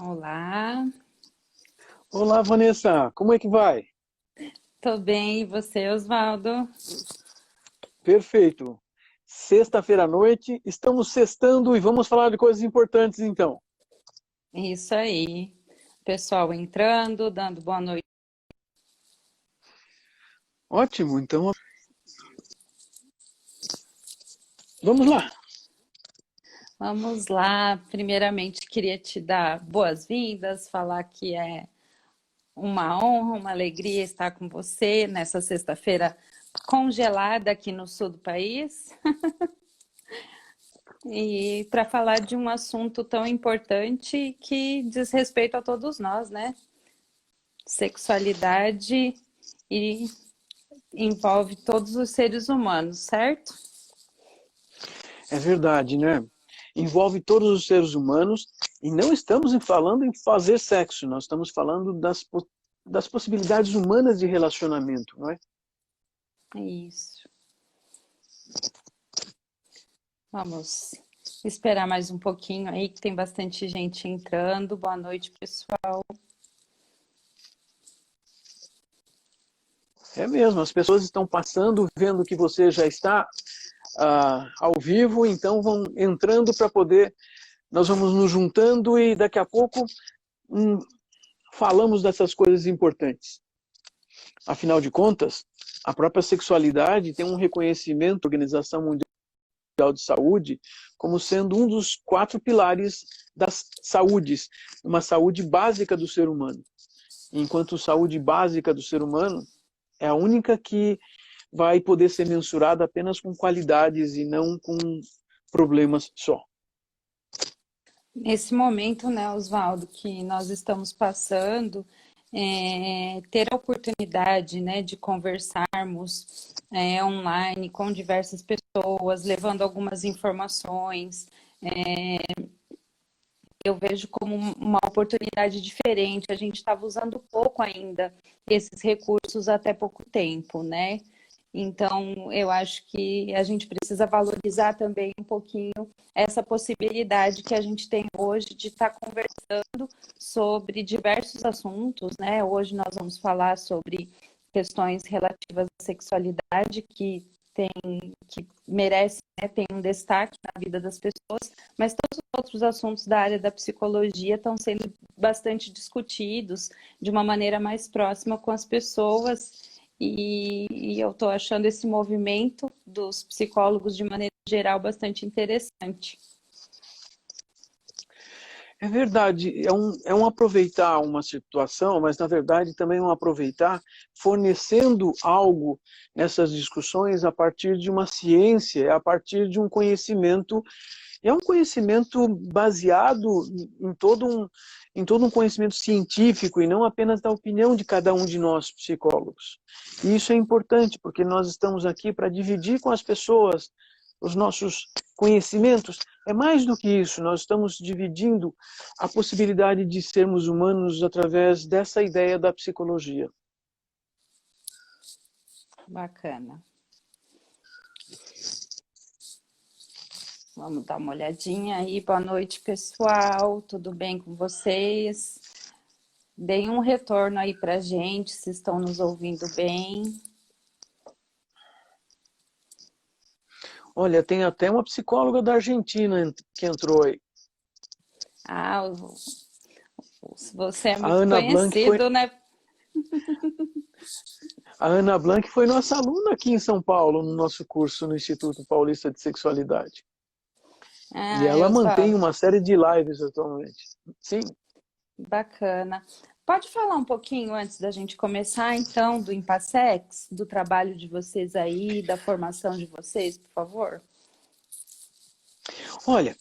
Olá, Olá, Vanessa, como é que vai? tô bem, e você, Osvaldo? Perfeito. Sexta-feira à noite, estamos sextando e vamos falar de coisas importantes então. Isso aí. Pessoal entrando, dando boa noite. Ótimo, então vamos lá. Vamos lá. Primeiramente, queria te dar boas-vindas, falar que é uma honra, uma alegria estar com você nessa sexta-feira congelada aqui no sul do país. E para falar de um assunto tão importante que diz respeito a todos nós, né? Sexualidade e envolve todos os seres humanos, certo? É verdade, né? Envolve todos os seres humanos e não estamos falando em fazer sexo, nós estamos falando das possibilidades humanas de relacionamento, não é? Isso. Vamos esperar mais um pouquinho aí, que tem bastante gente entrando. Boa noite, pessoal. É mesmo, as pessoas estão passando, vendo que você já está ao vivo, então vão entrando para poder. Nós vamos nos juntando e daqui a pouco hum, falamos dessas coisas importantes. Afinal de contas, a própria sexualidade tem um reconhecimento da Organização Mundial de Saúde como sendo um dos 4 pilares das saúdes, uma saúde básica do ser humano. Enquanto saúde básica do ser humano é a única que vai poder ser mensurada apenas com qualidades e não com problemas só. Nesse momento, né, Osvaldo, que nós estamos passando, ter a oportunidade, né, de conversarmos online com diversas pessoas, levando algumas informações, eu vejo como uma oportunidade diferente. A gente estava usando pouco ainda esses recursos até pouco tempo, né? Então, eu acho que a gente precisa valorizar também um pouquinho essa possibilidade que a gente tem hoje de estar conversando sobre diversos assuntos, né? Hoje nós vamos falar sobre questões relativas à sexualidade tem, que merece, né, tem um destaque na vida das pessoas, mas todos os outros assuntos da área da psicologia estão sendo bastante discutidos de uma maneira mais próxima com as pessoas e eu estou achando esse movimento dos psicólogos de maneira geral bastante interessante. É verdade, é um aproveitar uma situação, mas na verdade também é um aproveitar fornecendo algo nessas discussões a partir de uma ciência, a partir de um conhecimento, e é um conhecimento baseado em todo um conhecimento científico e não apenas da opinião de cada um de nós psicólogos. E isso é importante porque nós estamos aqui para dividir com as pessoas os nossos conhecimentos. É mais do que isso, nós estamos dividindo a possibilidade de sermos humanos através dessa ideia da psicologia. Bacana. Vamos dar uma olhadinha aí. Boa noite, pessoal. Tudo bem com vocês? Deem um retorno aí pra gente, se estão nos ouvindo bem. Olha, tem até uma psicóloga da Argentina que entrou aí. Ah, você é A muito Ana Blanc foi, conhecido, né? a Ana Blanc foi nossa aluna aqui em São Paulo, no nosso curso no Instituto Paulista de Sexualidade. E Ah, ela mantém Osvaldo, uma série de lives atualmente. Sim. bacana. Pode falar um pouquinho antes da gente começar, então, do Impassex, do trabalho de vocês aí, da formação de vocês, por favor? Olha,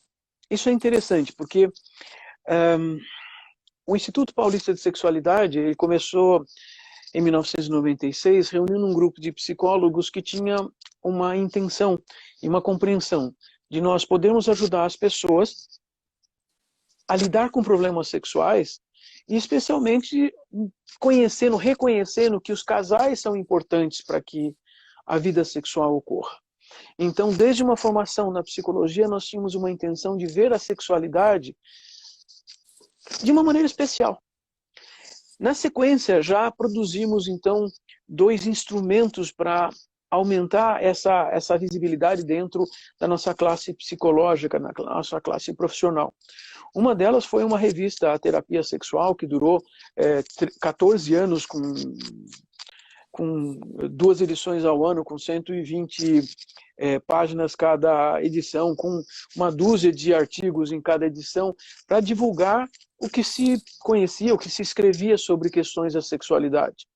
isso é interessante, porque o Instituto Paulista de Sexualidade ele começou em 1996, reunindo um grupo de psicólogos que tinha uma intenção e uma compreensão de nós podermos ajudar as pessoas a lidar com problemas sexuais e especialmente reconhecendo que os casais são importantes para que a vida sexual ocorra. Então, desde uma formação na psicologia, nós tínhamos uma intenção de ver a sexualidade de uma maneira especial. Na sequência, já produzimos, então, 2 instrumentos para aumentar essa visibilidade dentro da nossa classe psicológica, na nossa classe profissional. Uma delas foi uma revista, a Terapia Sexual, que durou 14 anos, com 2 edições ao ano, com 120 páginas cada edição, com uma dúzia de artigos em cada edição, para divulgar o que se conhecia, o que se escrevia sobre questões da sexualidade.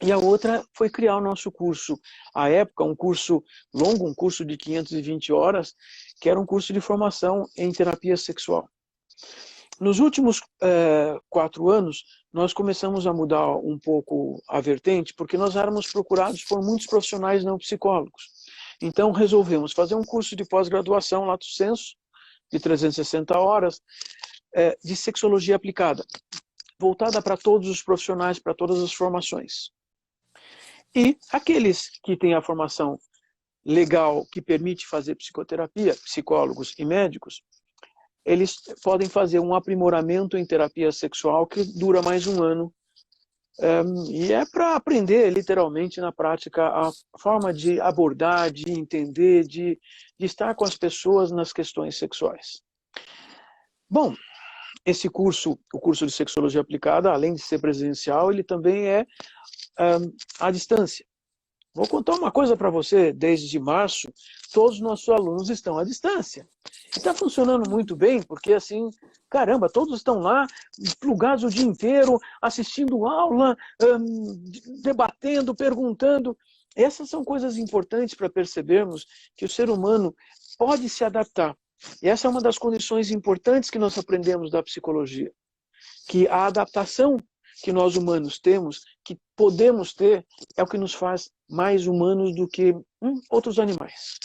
E a outra foi criar o nosso curso. À época, um curso longo, um curso de 520 horas, que era um curso de formação em terapia sexual. Nos últimos 4 anos, nós começamos a mudar um pouco a vertente, porque nós éramos procurados por muitos profissionais não psicólogos. Então, resolvemos fazer um curso de pós-graduação, lato sensu, de 360 horas, de sexologia aplicada, voltada para todos os profissionais, para todas as formações. E aqueles que têm a formação legal que permite fazer psicoterapia, psicólogos e médicos, eles podem fazer um aprimoramento em terapia sexual que dura mais 1 ano. E é para aprender, literalmente, na prática, a forma de abordar, de entender, de estar com as pessoas nas questões sexuais. Bom, esse curso, o curso de sexologia aplicada, além de ser presencial, ele também é à distância. Vou contar uma coisa para você, desde março, todos os nossos alunos estão à distância. E está funcionando muito bem, porque assim, caramba, todos estão lá, plugados o dia inteiro, assistindo aula, debatendo, perguntando. Essas são coisas importantes para percebermos que o ser humano pode se adaptar. E essa é uma das condições importantes que nós aprendemos da psicologia. Que a adaptação que nós humanos temos, que podemos ter, é o que nos faz mais humanos do que outros animais.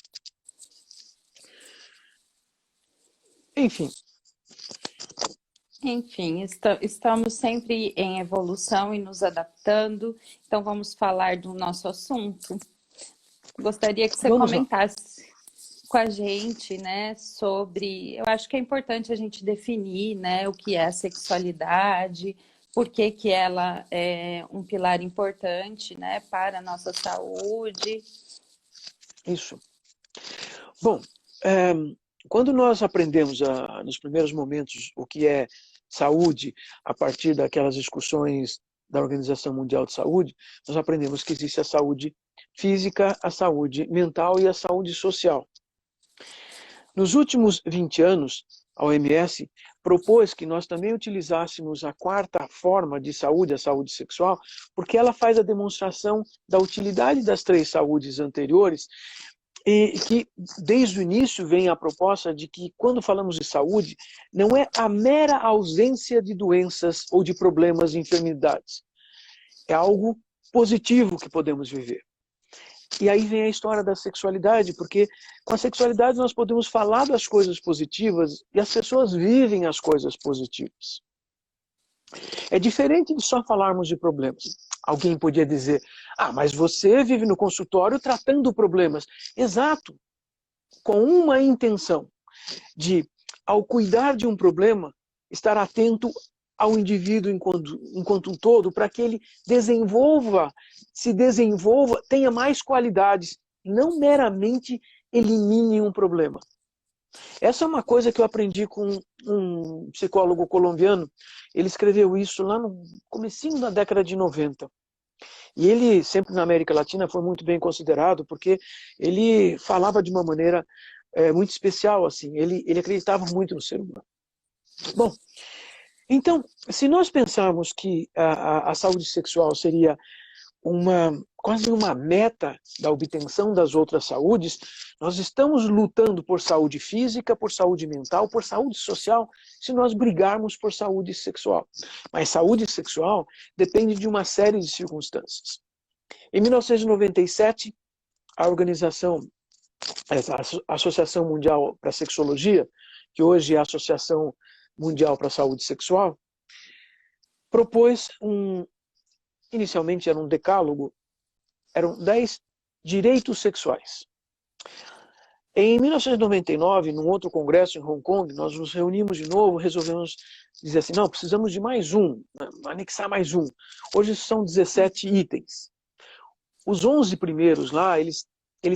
Enfim. Enfim, estamos sempre em evolução e nos adaptando. Então, vamos falar do nosso assunto. Gostaria que você comentasse com a gente, né, sobre... Eu acho que é importante a gente definir, né, o que é a sexualidade, por que ela é um pilar importante, né, para a nossa saúde. Isso. Bom, quando nós aprendemos nos primeiros momentos o que é saúde, a partir daquelas discussões da Organização Mundial de Saúde, nós aprendemos que existe a saúde física, a saúde mental e a saúde social. Nos últimos 20 anos, a OMS propôs que nós também utilizássemos a 4ª forma de saúde, a saúde sexual, porque ela faz a demonstração da utilidade das 3 saúdes anteriores, e que desde o início vem a proposta de que quando falamos de saúde, não é a mera ausência de doenças ou de problemas e enfermidades. É algo positivo que podemos viver. E aí vem a história da sexualidade, porque com a sexualidade nós podemos falar das coisas positivas e as pessoas vivem as coisas positivas. É diferente de só falarmos de problemas. Alguém podia dizer, mas você vive no consultório tratando problemas. Exato, com uma intenção de, ao cuidar de um problema, estar atento ao indivíduo enquanto um todo, para que ele se desenvolva, tenha mais qualidades, não meramente elimine um problema. Essa é uma coisa que eu aprendi com um psicólogo colombiano. Ele escreveu isso lá no comecinho da década de 90. E ele, sempre na América Latina, foi muito bem considerado, porque ele falava de uma maneira muito especial, assim. Ele acreditava muito no ser humano. Bom, então, se nós pensarmos que a saúde sexual seria quase uma meta da obtenção das outras saúdes, nós estamos lutando por saúde física, por saúde mental, por saúde social, se nós brigarmos por saúde sexual. Mas saúde sexual depende de uma série de circunstâncias. Em 1997, a Associação Mundial para a Sexologia, que hoje é a Associação Mundial para a Saúde Sexual, propôs inicialmente era um decálogo, eram 10 direitos sexuais. Em 1999, num outro congresso em Hong Kong, nós nos reunimos de novo, resolvemos dizer assim, não, precisamos de mais um, né, anexar mais um. Hoje são 17 itens. Os 11 primeiros lá, eles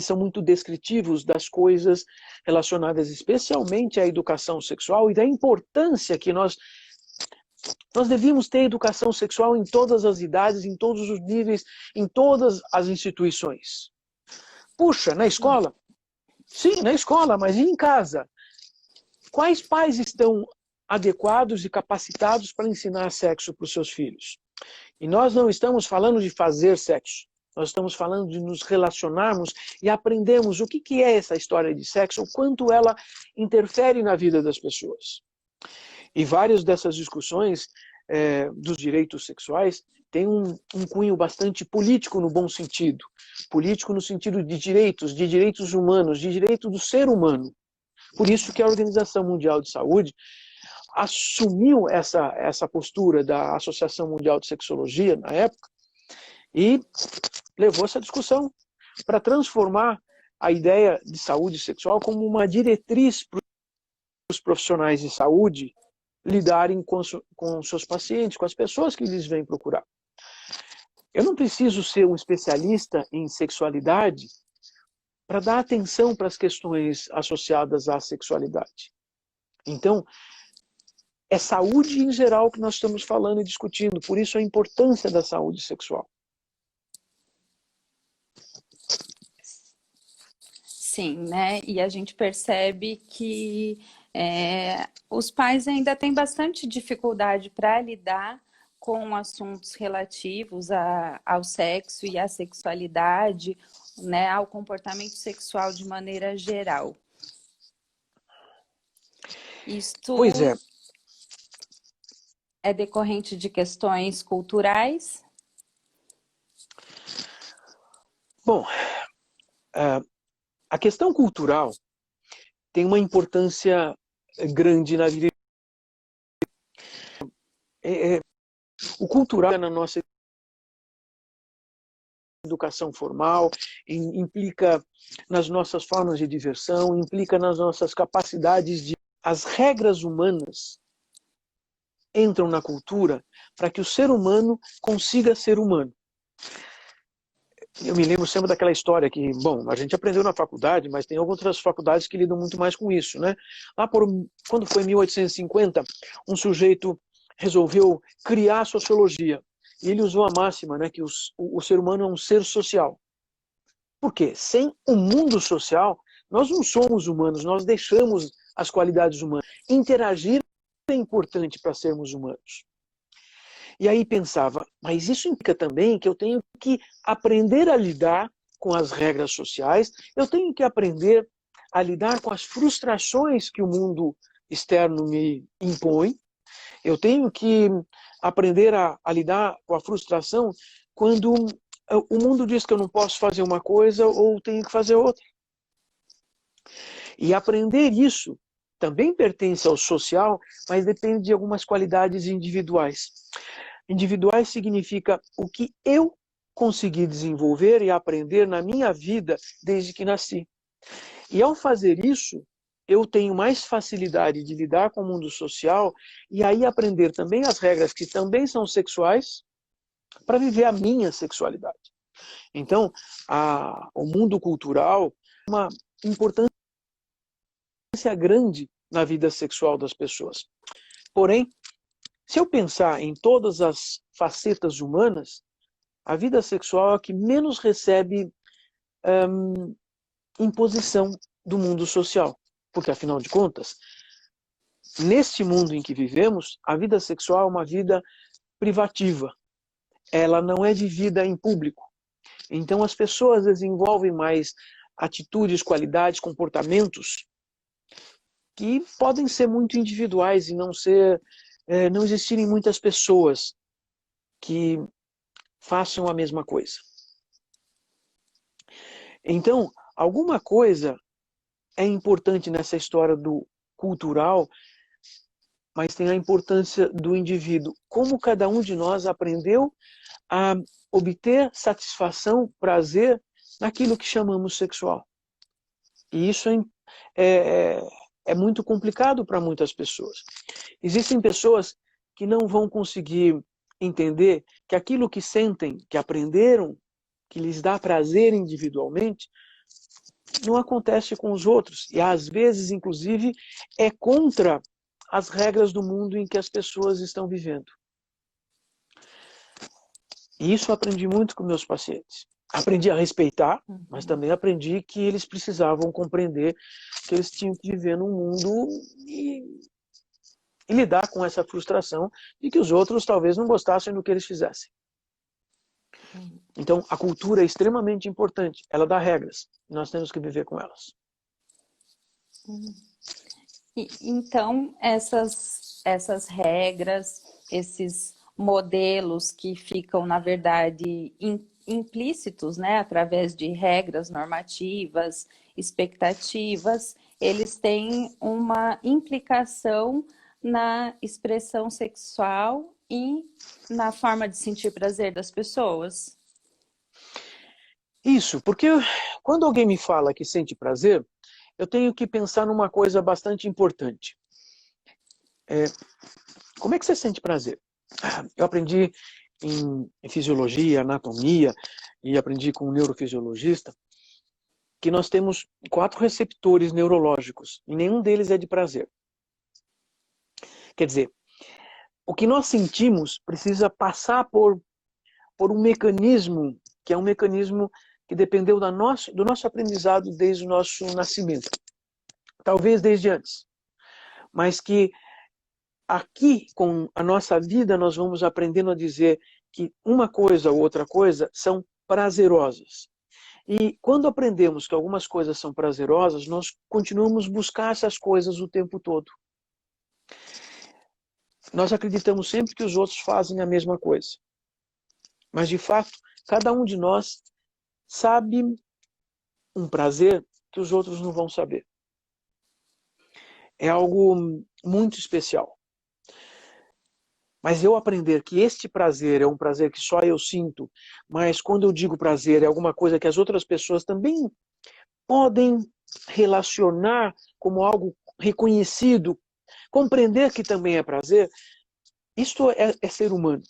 são muito descritivos das coisas relacionadas especialmente à educação sexual e da importância que nós devíamos ter educação sexual em todas as idades, em todos os níveis, em todas as instituições. Puxa, na escola? Sim, na escola, mas e em casa? Quais pais estão adequados e capacitados para ensinar sexo para os seus filhos? E nós não estamos falando de fazer sexo. Nós estamos falando de nos relacionarmos e aprendermos o que é essa história de sexo, o quanto ela interfere na vida das pessoas. E várias dessas discussões dos direitos sexuais têm um cunho bastante político no bom sentido. Político no sentido de direitos humanos, de direito do ser humano. Por isso que a Organização Mundial de Saúde assumiu essa postura da Associação Mundial de Sexologia, na época, e levou essa discussão para transformar a ideia de saúde sexual como uma diretriz para os profissionais de saúde lidarem com seus pacientes, com as pessoas que eles vêm procurar. Eu não preciso ser um especialista em sexualidade para dar atenção para as questões associadas à sexualidade. Então, é saúde em geral que nós estamos falando e discutindo, por isso a importância da saúde sexual. Sim, né? E a gente percebe que os pais ainda têm bastante dificuldade para lidar com assuntos relativos ao sexo e à sexualidade, né? Ao comportamento sexual de maneira geral. Isto Pois é decorrente de questões culturais? Bom, a questão cultural tem uma importância grande na vida. O cultural na nossa educação formal implica nas nossas formas de diversão, implica nas nossas capacidades de... As regras humanas entram na cultura para que o ser humano consiga ser humano. Eu me lembro sempre daquela história que, bom, a gente aprendeu na faculdade, mas tem outras faculdades que lidam muito mais com isso, né? Lá quando foi em 1850, um sujeito resolveu criar a sociologia. E ele usou a máxima, né, que o ser humano é um ser social. Por quê? Sem o mundo social, nós não somos humanos, nós deixamos as qualidades humanas. Interagir é importante para sermos humanos. E aí pensava, mas isso implica também que eu tenho que aprender a lidar com as regras sociais, eu tenho que aprender a lidar com as frustrações que o mundo externo me impõe, eu tenho que aprender a lidar com a frustração quando o mundo diz que eu não posso fazer uma coisa ou tenho que fazer outra. E aprender isso também pertence ao social, mas depende de algumas qualidades individuais. Individuais significa o que eu consegui desenvolver e aprender na minha vida desde que nasci. E ao fazer isso, eu tenho mais facilidade de lidar com o mundo social e aí aprender também as regras que também são sexuais para viver a minha sexualidade. Então, o mundo cultural tem uma importância grande na vida sexual das pessoas. Porém, se eu pensar em todas as facetas humanas, a vida sexual é a que menos recebe imposição do mundo social. Porque, afinal de contas, neste mundo em que vivemos, a vida sexual é uma vida privativa. Ela não é vivida em público. Então, as pessoas desenvolvem mais atitudes, qualidades, comportamentos que podem ser muito individuais e não existirem muitas pessoas que façam a mesma coisa. Então, alguma coisa é importante nessa história do cultural, mas tem a importância do indivíduo. Como cada um de nós aprendeu a obter satisfação, prazer naquilo que chamamos sexual. E isso é, é muito complicado para muitas pessoas. Existem pessoas que não vão conseguir entender que aquilo que sentem, que aprenderam, que lhes dá prazer individualmente, não acontece com os outros. E às vezes, inclusive, é contra as regras do mundo em que as pessoas estão vivendo. E isso eu aprendi muito com meus pacientes. Aprendi a respeitar, mas também aprendi que eles precisavam compreender que eles tinham que viver num mundo e lidar com essa frustração de que os outros talvez não gostassem do que eles fizessem. Então, a cultura é extremamente importante. Ela dá regras. Nós temos que viver com elas. Então, essas regras, esses modelos que ficam, na verdade, implícitos, né, através de regras normativas, expectativas, eles têm uma implicação na expressão sexual e na forma de sentir prazer das pessoas. Isso, porque quando alguém me fala que sente prazer, eu tenho que pensar numa coisa bastante importante. Como é que você sente prazer? Eu aprendi em fisiologia, anatomia, e aprendi com um neurofisiologista, que nós temos 4 receptores neurológicos, e nenhum deles é de prazer. Quer dizer, o que nós sentimos precisa passar por um mecanismo, que é um mecanismo que dependeu do nosso aprendizado desde o nosso nascimento. Talvez desde antes. Mas que aqui, com a nossa vida, nós vamos aprendendo a dizer que uma coisa ou outra coisa são prazerosas. E quando aprendemos que algumas coisas são prazerosas, nós continuamos a buscar essas coisas o tempo todo. Nós acreditamos sempre que os outros fazem a mesma coisa. Mas, de fato, cada um de nós sabe um prazer que os outros não vão saber. É algo muito especial. Mas eu aprender que este prazer é um prazer que só eu sinto, mas quando eu digo prazer é alguma coisa que as outras pessoas também podem relacionar como algo reconhecido, compreender que também é prazer, isto é ser humano.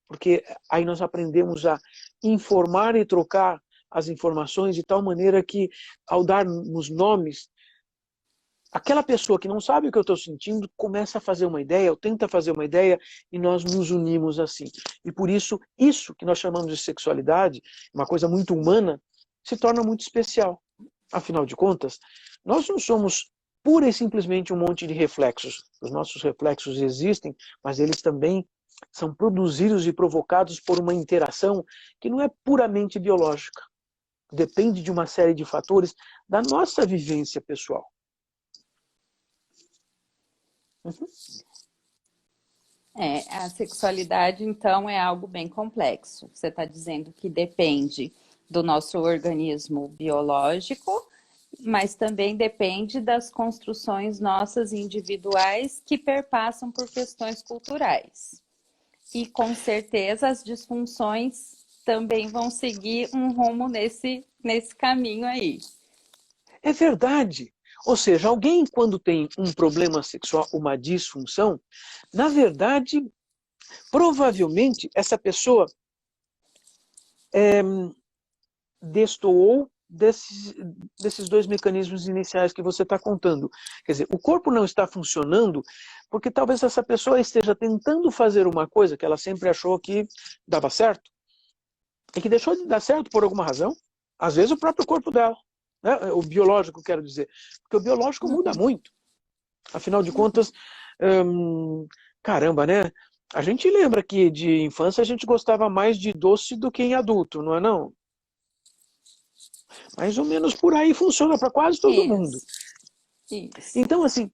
Porque aí nós aprendemos a informar e trocar as informações de tal maneira que, ao darmos nomes, aquela pessoa que não sabe o que eu estou sentindo começa a fazer uma ideia, ou tenta fazer uma ideia, e nós nos unimos assim. E por isso, isso que nós chamamos de sexualidade, uma coisa muito humana, se torna muito especial. Afinal de contas, nós não somos pura e simplesmente um monte de reflexos. Os nossos reflexos existem, mas eles também são produzidos e provocados por uma interação que não é puramente biológica. Depende de uma série de fatores da nossa vivência pessoal. A sexualidade, então, é algo bem complexo. Você está dizendo que depende do nosso organismo biológico, mas também depende das construções nossas individuais que perpassam por questões culturais. E, com certeza, as disfunções também vão seguir um rumo nesse caminho aí. É verdade. Ou seja, alguém quando tem um problema sexual, uma disfunção, na verdade, provavelmente essa pessoa destoou desses 2 mecanismos iniciais que você está contando. Quer dizer, o corpo não está funcionando porque talvez essa pessoa esteja tentando fazer uma coisa que ela sempre achou que dava certo e que deixou de dar certo por alguma razão. Às vezes o próprio corpo dela. Né? O biológico, quero dizer. Porque o biológico muda muito. Afinal de contas, caramba, né? A gente lembra que de infância a gente gostava mais de doce do que em adulto, não é não? Mais ou menos por aí funciona para quase todo mundo. Isso. Então, assim,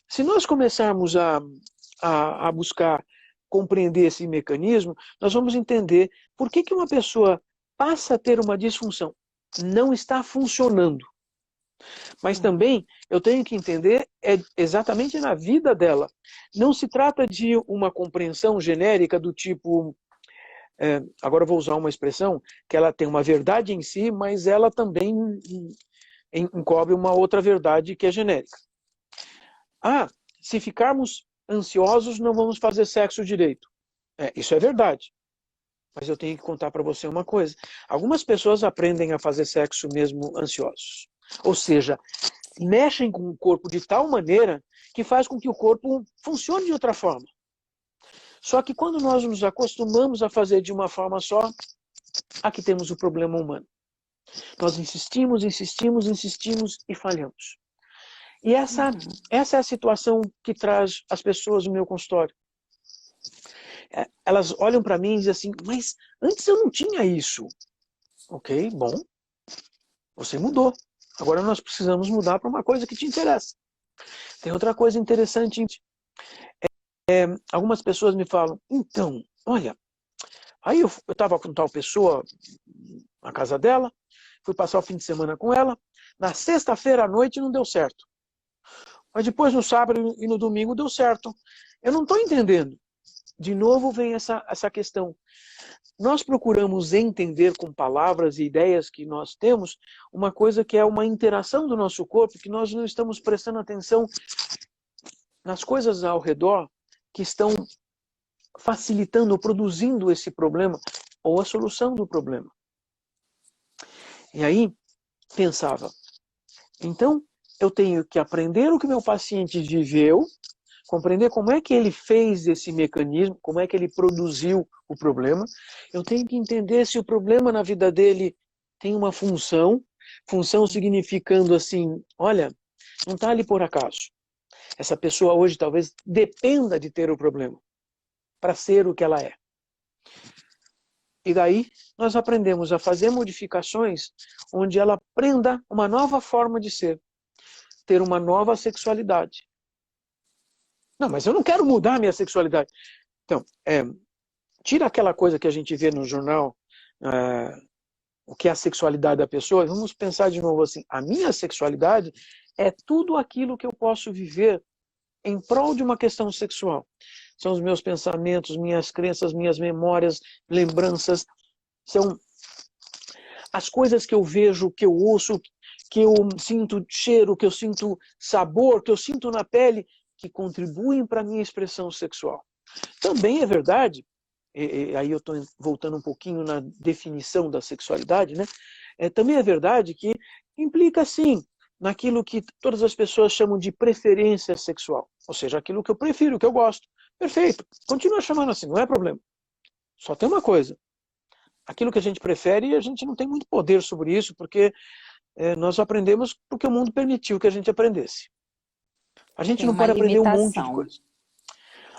se nós começarmos a buscar compreender esse mecanismo, nós vamos entender por que uma pessoa passa a ter uma disfunção. Não está funcionando. Mas também eu tenho que entender exatamente na vida dela. Não se trata de uma compreensão genérica do tipo, agora eu vou usar uma expressão, que ela tem uma verdade em si, mas ela também encobre uma outra verdade que é genérica. Ah, se ficarmos ansiosos, não vamos fazer sexo direito. Isso é verdade. Mas eu tenho que contar para você uma coisa. Algumas pessoas aprendem a fazer sexo mesmo ansiosos. Ou seja, mexem com o corpo de tal maneira que faz com que o corpo funcione de outra forma. Só que quando nós nos acostumamos a fazer de uma forma só, aqui temos o problema humano. Nós insistimos, insistimos, insistimos e falhamos. E essa é a situação que traz as pessoas no meu consultório. Elas olham para mim e dizem assim, mas antes eu não tinha isso. Ok, bom, você mudou. Agora nós precisamos mudar para uma coisa que te interessa. Tem outra coisa interessante. Algumas pessoas me falam, então, olha, aí eu estava com tal pessoa na casa dela, fui passar o fim de semana com ela, na sexta-feira à noite não deu certo. Mas depois no sábado e no domingo deu certo. Eu não estou entendendo. De novo vem essa questão. Nós procuramos entender com palavras e ideias que nós temos uma coisa que é uma interação do nosso corpo, que nós não estamos prestando atenção nas coisas ao redor que estão facilitando ou produzindo esse problema ou a solução do problema. E aí, pensava, então eu tenho que aprender o que meu paciente viveu, compreender como é que ele fez esse mecanismo, como é que ele produziu o problema. Eu tenho que entender se o problema na vida dele tem uma função significando assim, olha, não está ali por acaso. Essa pessoa hoje talvez dependa de ter o problema para ser o que ela é. E daí nós aprendemos a fazer modificações onde ela aprenda uma nova forma de ser, ter uma nova sexualidade. Não, mas eu não quero mudar a minha sexualidade. Então, tira aquela coisa que a gente vê no jornal, o que é a sexualidade da pessoa, vamos pensar de novo assim, a minha sexualidade é tudo aquilo que eu posso viver em prol de uma questão sexual. São os meus pensamentos, minhas crenças, minhas memórias, lembranças, são as coisas que eu vejo, que eu ouço, que eu sinto cheiro, que eu sinto sabor, que eu sinto na pele, que contribuem para a minha expressão sexual. Também é verdade, e aí eu estou voltando um pouquinho na definição da sexualidade, né? Também é verdade que implica, sim, naquilo que todas as pessoas chamam de preferência sexual. Ou seja, aquilo que eu prefiro, que eu gosto. Perfeito, continua chamando assim, não é problema. Só tem uma coisa. Aquilo que a gente prefere, a gente não tem muito poder sobre isso, porque nós aprendemos porque o mundo permitiu que a gente aprendesse. A gente Tem não uma pode aprender um monte de limitação. coisa.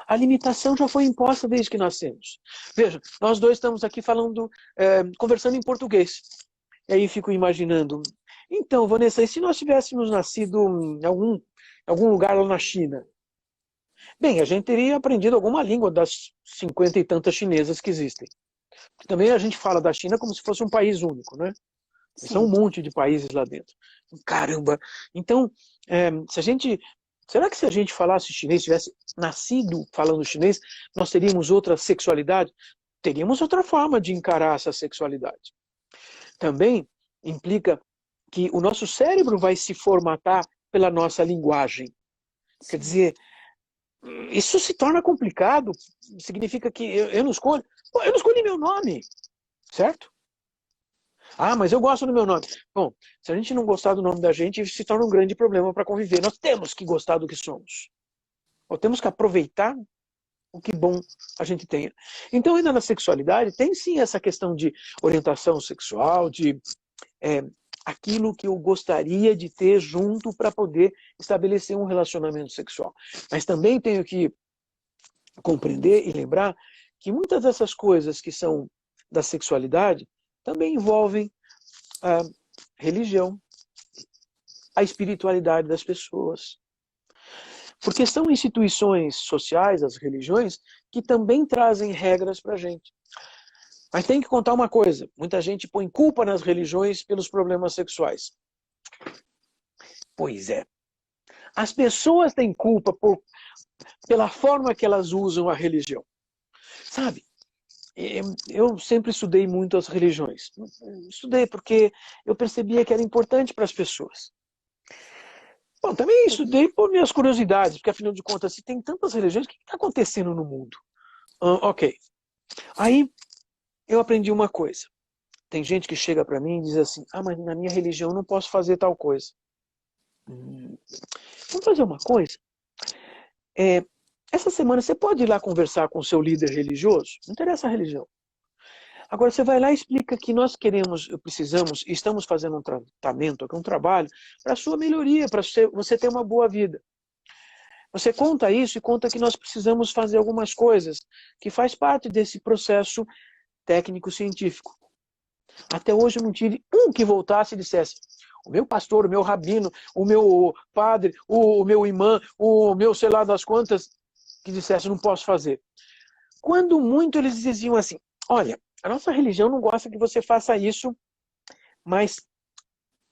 A limitação já foi imposta desde que nascemos. Veja, nós dois estamos aqui falando, conversando em português. E aí fico imaginando, então, Vanessa, e se nós tivéssemos nascido em algum lugar lá na China? Bem, a gente teria aprendido alguma língua das 50 e tantas chinesas que existem. Também a gente fala da China como se fosse um país único, né? São um monte de países lá dentro. Caramba! Então, será que se a gente falasse chinês, tivesse nascido falando chinês, nós teríamos outra sexualidade? Teríamos outra forma de encarar essa sexualidade. Também implica que o nosso cérebro vai se formatar pela nossa linguagem. Sim. Quer dizer, isso se torna complicado. Significa que eu não escolho. Eu não escolhi meu nome, certo? Ah, mas eu gosto do meu nome. Bom, se a gente não gostar do nome da gente, isso se torna um grande problema para conviver. Nós temos que gostar do que somos. Ou temos que aproveitar o que bom a gente tenha. Então, ainda na sexualidade, tem sim essa questão de orientação sexual, de aquilo que eu gostaria de ter junto para poder estabelecer um relacionamento sexual. Mas também tenho que compreender e lembrar que muitas dessas coisas que são da sexualidade também envolvem a religião, a espiritualidade das pessoas. Porque são instituições sociais, as religiões, que também trazem regras para a gente. Mas tem que contar uma coisa, muita gente põe culpa nas religiões pelos problemas sexuais. Pois é. As pessoas têm culpa pela forma que elas usam a religião. Sabe? eu sempre estudei muito as religiões. Estudei porque eu percebia que era importante para as pessoas. Bom, também estudei por minhas curiosidades, porque afinal de contas, se tem tantas religiões, o que está acontecendo no mundo? Ok. Aí eu aprendi uma coisa. Tem gente que chega para mim e diz assim, mas na minha religião eu não posso fazer tal coisa. Vamos fazer uma coisa? Essa semana você pode ir lá conversar com o seu líder religioso? Não interessa a religião. Agora você vai lá e explica que nós queremos, precisamos, estamos fazendo um tratamento, um trabalho para a sua melhoria, para você ter uma boa vida. Você conta isso e conta que nós precisamos fazer algumas coisas que faz parte desse processo técnico-científico. Até hoje eu não tive um que voltasse e dissesse: o meu pastor, o meu rabino, o meu padre, o meu imã, o meu sei lá das quantas, que dissesse: não posso fazer. Quando muito eles diziam assim: olha, a nossa religião não gosta que você faça isso, mas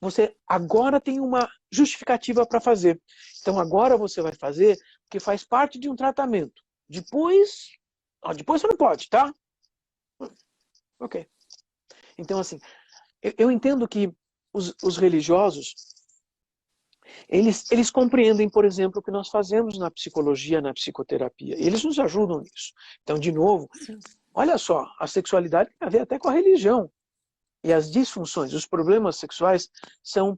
você agora tem uma justificativa para fazer. Então agora você vai fazer, porque faz parte de um tratamento. Depois você não pode, tá? Ok. Então assim, eu entendo que os religiosos, eles compreendem, por exemplo, o que nós fazemos na psicologia, na psicoterapia. Eles nos ajudam nisso. Então, de novo, sim, olha só, a sexualidade tem a ver até com a religião. E as disfunções, os problemas sexuais são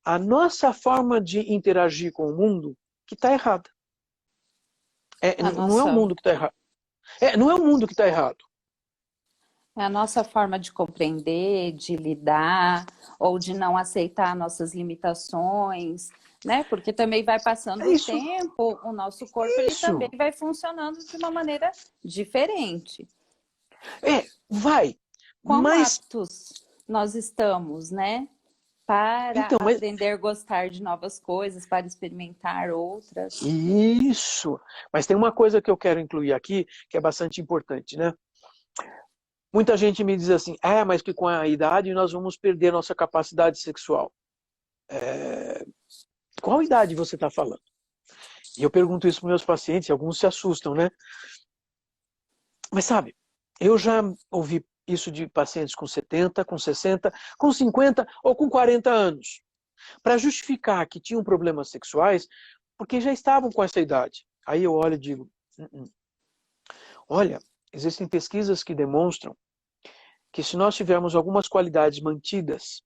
a nossa forma de interagir com o mundo que está errada. Não é o mundo que está errado. Não é o mundo que está errado. É a nossa forma de compreender, de lidar, ou de não aceitar nossas limitações, né? Porque também vai passando o tempo, o nosso corpo ele também vai funcionando de uma maneira diferente. Vai. Quão aptos nós estamos, né? Para aprender a gostar de novas coisas, para experimentar outras. Isso. Mas tem uma coisa que eu quero incluir aqui, que é bastante importante, né? Muita gente me diz assim, mas que com a idade nós vamos perder nossa capacidade sexual. Qual idade você está falando? E eu pergunto isso para meus pacientes, e alguns se assustam, né? Mas sabe, eu já ouvi isso de pacientes com 70, com 60, com 50 ou com 40 anos, para justificar que tinham problemas sexuais, porque já estavam com essa idade. Aí eu olho e digo, olha, existem pesquisas que demonstram que se nós tivermos algumas qualidades mantidas,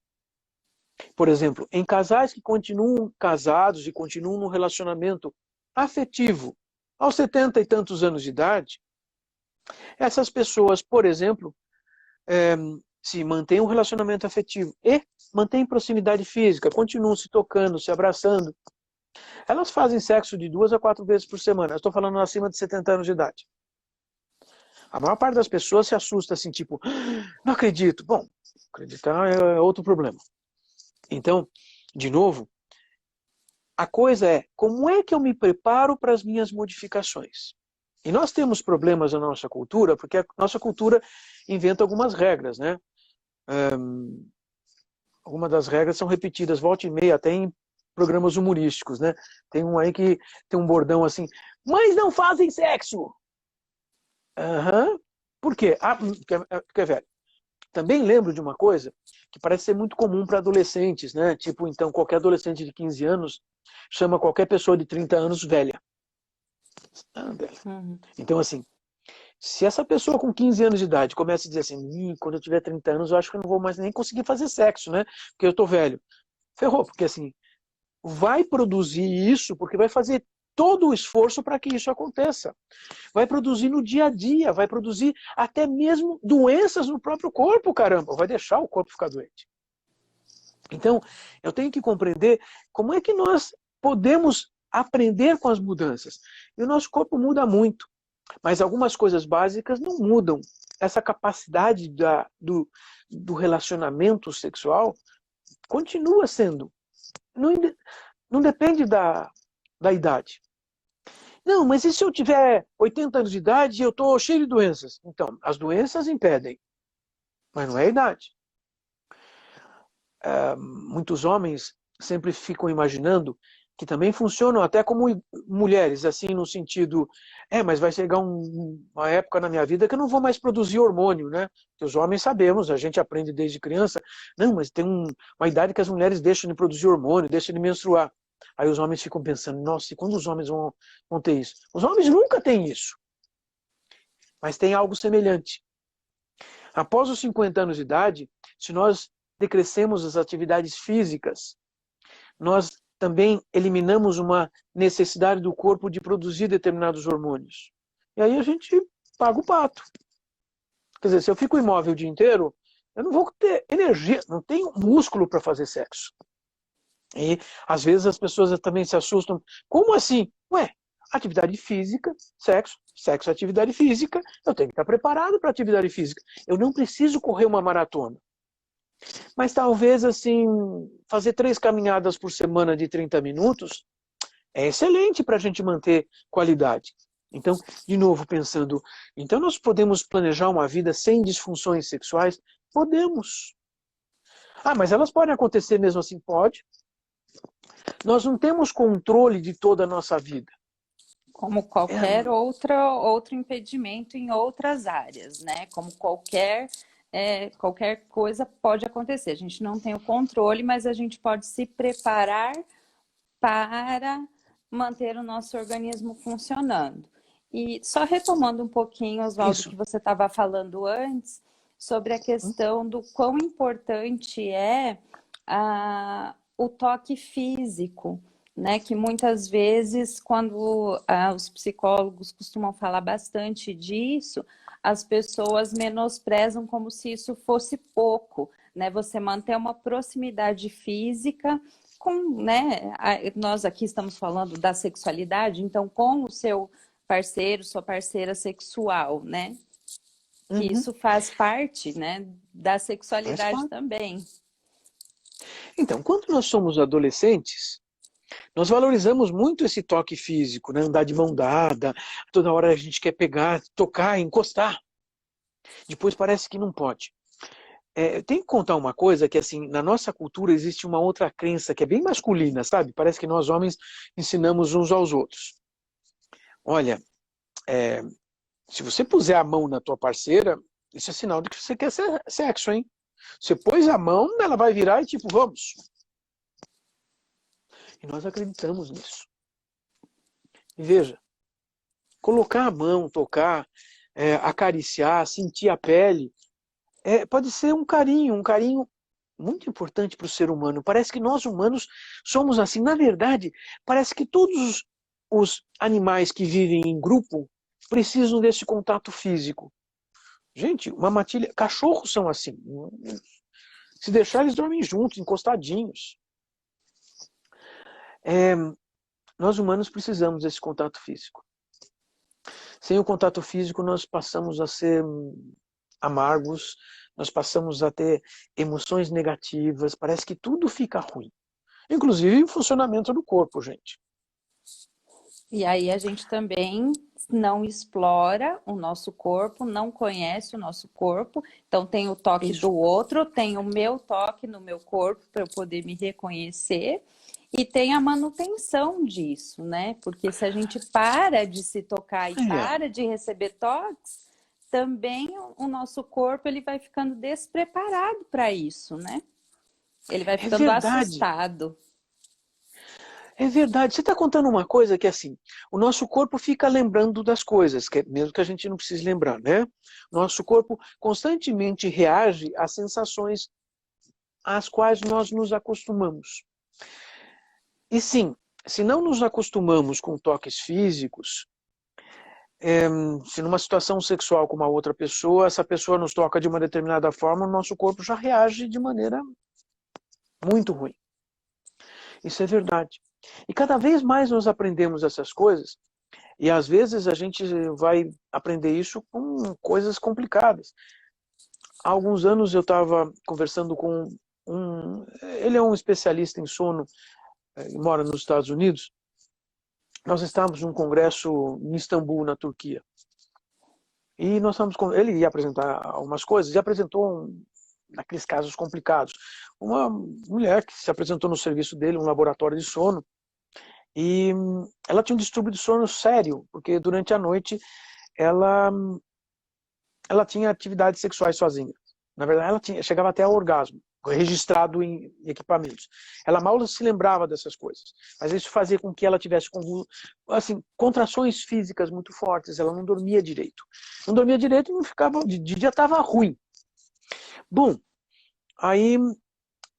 por exemplo, em casais que continuam casados e continuam num relacionamento afetivo aos 70 e tantos anos de idade, essas pessoas, por exemplo, se mantêm um relacionamento afetivo e mantêm proximidade física, continuam se tocando, se abraçando, elas fazem sexo de 2 a 4 vezes por semana. Eu estou falando acima de 70 anos de idade. A maior parte das pessoas se assusta assim, tipo, não acredito. Bom, acreditar é outro problema. Então, de novo, a coisa é, como é que eu me preparo para as minhas modificações? E nós temos problemas na nossa cultura, porque a nossa cultura inventa algumas regras, né? Algumas das regras são repetidas, volta e meia, até em programas humorísticos, né? Tem um aí que tem um bordão assim, mães não fazem sexo! Por quê? Porque é velho. Também lembro de uma coisa que parece ser muito comum para adolescentes, né? Tipo, então, qualquer adolescente de 15 anos chama qualquer pessoa de 30 anos velha. Então, assim, se essa pessoa com 15 anos de idade começa a dizer assim, quando eu tiver 30 anos, eu acho que eu não vou mais nem conseguir fazer sexo, né? Porque eu tô velho. Ferrou, porque assim, vai produzir isso, porque vai fazer todo o esforço para que isso aconteça. Vai produzir no dia a dia, vai produzir até mesmo doenças no próprio corpo, caramba. Vai deixar o corpo ficar doente. Então, eu tenho que compreender como é que nós podemos aprender com as mudanças. E o nosso corpo muda muito, mas algumas coisas básicas não mudam. Essa capacidade do relacionamento sexual continua sendo. Não depende da idade. Não, mas e se eu tiver 80 anos de idade e eu estou cheio de doenças? Então, as doenças impedem, mas não é a idade. Muitos homens sempre ficam imaginando que também funcionam até como mulheres, assim, no sentido, mas vai chegar uma época na minha vida que eu não vou mais produzir hormônio, né? Que os homens sabemos, a gente aprende desde criança, não, mas tem uma idade que as mulheres deixam de produzir hormônio, deixam de menstruar. Aí os homens ficam pensando, nossa, e quando os homens vão ter isso? Os homens nunca têm isso, mas tem algo semelhante. Após os 50 anos de idade, se nós decrescemos as atividades físicas, nós também eliminamos uma necessidade do corpo de produzir determinados hormônios. E aí a gente paga o pato. Quer dizer, se eu fico imóvel o dia inteiro, eu não vou ter energia, não tenho músculo para fazer sexo. E às vezes as pessoas também se assustam. Como assim? Ué, atividade física, sexo, sexo, atividade física, eu tenho que estar preparado para atividade física. Eu não preciso correr uma maratona. Mas talvez, assim, fazer 3 caminhadas por semana de 30 minutos é excelente para a gente manter qualidade. Então, de novo, pensando, então nós podemos planejar uma vida sem disfunções sexuais? Podemos. Mas elas podem acontecer mesmo assim? Pode. Nós não temos controle de toda a nossa vida. Como qualquer outro impedimento em outras áreas, né? Como qualquer coisa pode acontecer. A gente não tem o controle, mas a gente pode se preparar para manter o nosso organismo funcionando. E só retomando um pouquinho, Oswaldo, que você estava falando antes, sobre a questão do quão importante é o toque físico, né? Que muitas vezes, quando os psicólogos costumam falar bastante disso, as pessoas menosprezam como se isso fosse pouco, né? Você manter uma proximidade física com, né? Nós aqui estamos falando da sexualidade, então com o seu parceiro, sua parceira sexual, né? Que isso faz parte, né, da sexualidade também. Então, quando nós somos adolescentes, nós valorizamos muito esse toque físico, né? Andar de mão dada, toda hora a gente quer pegar, tocar, encostar. Depois parece que não pode. Tem que contar uma coisa que, assim, na nossa cultura existe uma outra crença que é bem masculina, sabe? Parece que nós homens ensinamos uns aos outros. Olha, se você puser a mão na tua parceira, isso é sinal de que você quer sexo, hein? Você pôs a mão, ela vai virar e tipo, vamos. E nós acreditamos nisso. E veja, colocar a mão, tocar, acariciar, sentir a pele, pode ser um carinho muito importante para o ser humano. Parece que nós humanos somos assim. Na verdade, parece que todos os animais que vivem em grupo precisam desse contato físico. Gente, uma matilha... Cachorros são assim. Se deixar, eles dormem juntos, encostadinhos. Nós humanos precisamos desse contato físico. Sem o contato físico, nós passamos a ser amargos, nós passamos a ter emoções negativas, parece que tudo fica ruim. Inclusive o funcionamento do corpo, gente. E aí a gente também não explora o nosso corpo, não conhece o nosso corpo. Então tem o toque do outro, tem o meu toque no meu corpo para eu poder me reconhecer. E tem a manutenção disso, né? Porque se a gente para de se tocar e para de receber toques, também o nosso corpo ele vai ficando despreparado para isso, né? Ele vai ficando assustado. É verdade. Você está contando uma coisa que, assim, o nosso corpo fica lembrando das coisas, mesmo que a gente não precise lembrar, né? Nosso corpo constantemente reage às sensações às quais nós nos acostumamos. E sim, se não nos acostumamos com toques físicos, se numa situação sexual com uma outra pessoa, essa pessoa nos toca de uma determinada forma, o nosso corpo já reage de maneira muito ruim. Isso é verdade. E cada vez mais nós aprendemos essas coisas, e às vezes a gente vai aprender isso com coisas complicadas. Há alguns anos eu estava conversando com ele é um especialista em sono, mora nos Estados Unidos. Nós estávamos num congresso em Istambul, na Turquia. E nós estávamos ele ia apresentar algumas coisas e apresentou naqueles casos complicados. Uma mulher que se apresentou no serviço dele, um laboratório de sono, E ela tinha um distúrbio de sono sério, porque durante a noite ela, ela tinha atividades sexuais sozinha. Na verdade, chegava até ao orgasmo, registrado em equipamentos. Ela mal se lembrava dessas coisas, mas isso fazia com que ela tivesse assim, contrações físicas muito fortes, ela não dormia direito. Não dormia direito e não ficava, de dia estava ruim. Bom, aí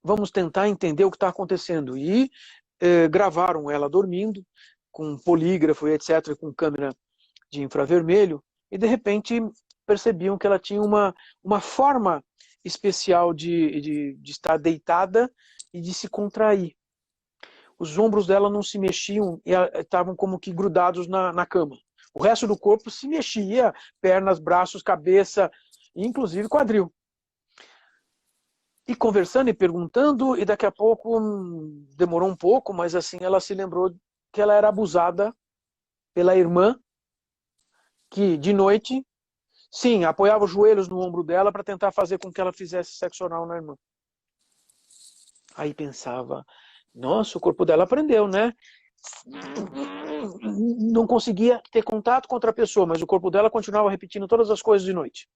vamos tentar entender o que está acontecendo. E gravaram ela dormindo, com polígrafo e etc., com câmera de infravermelho, e de repente percebiam que ela tinha uma forma especial de estar deitada e de se contrair. Os ombros dela não se mexiam e estavam como que grudados na cama. O resto do corpo se mexia, pernas, braços, cabeça, inclusive quadril. E conversando e perguntando, e daqui a pouco, demorou um pouco, mas assim, ela se lembrou que ela era abusada pela irmã, que de noite, sim, apoiava os joelhos no ombro dela para tentar fazer com que ela fizesse sexo oral na irmã. Aí pensava, nossa, o corpo dela aprendeu, né? Não conseguia ter contato com outra pessoa, mas o corpo dela continuava repetindo todas as coisas de noite.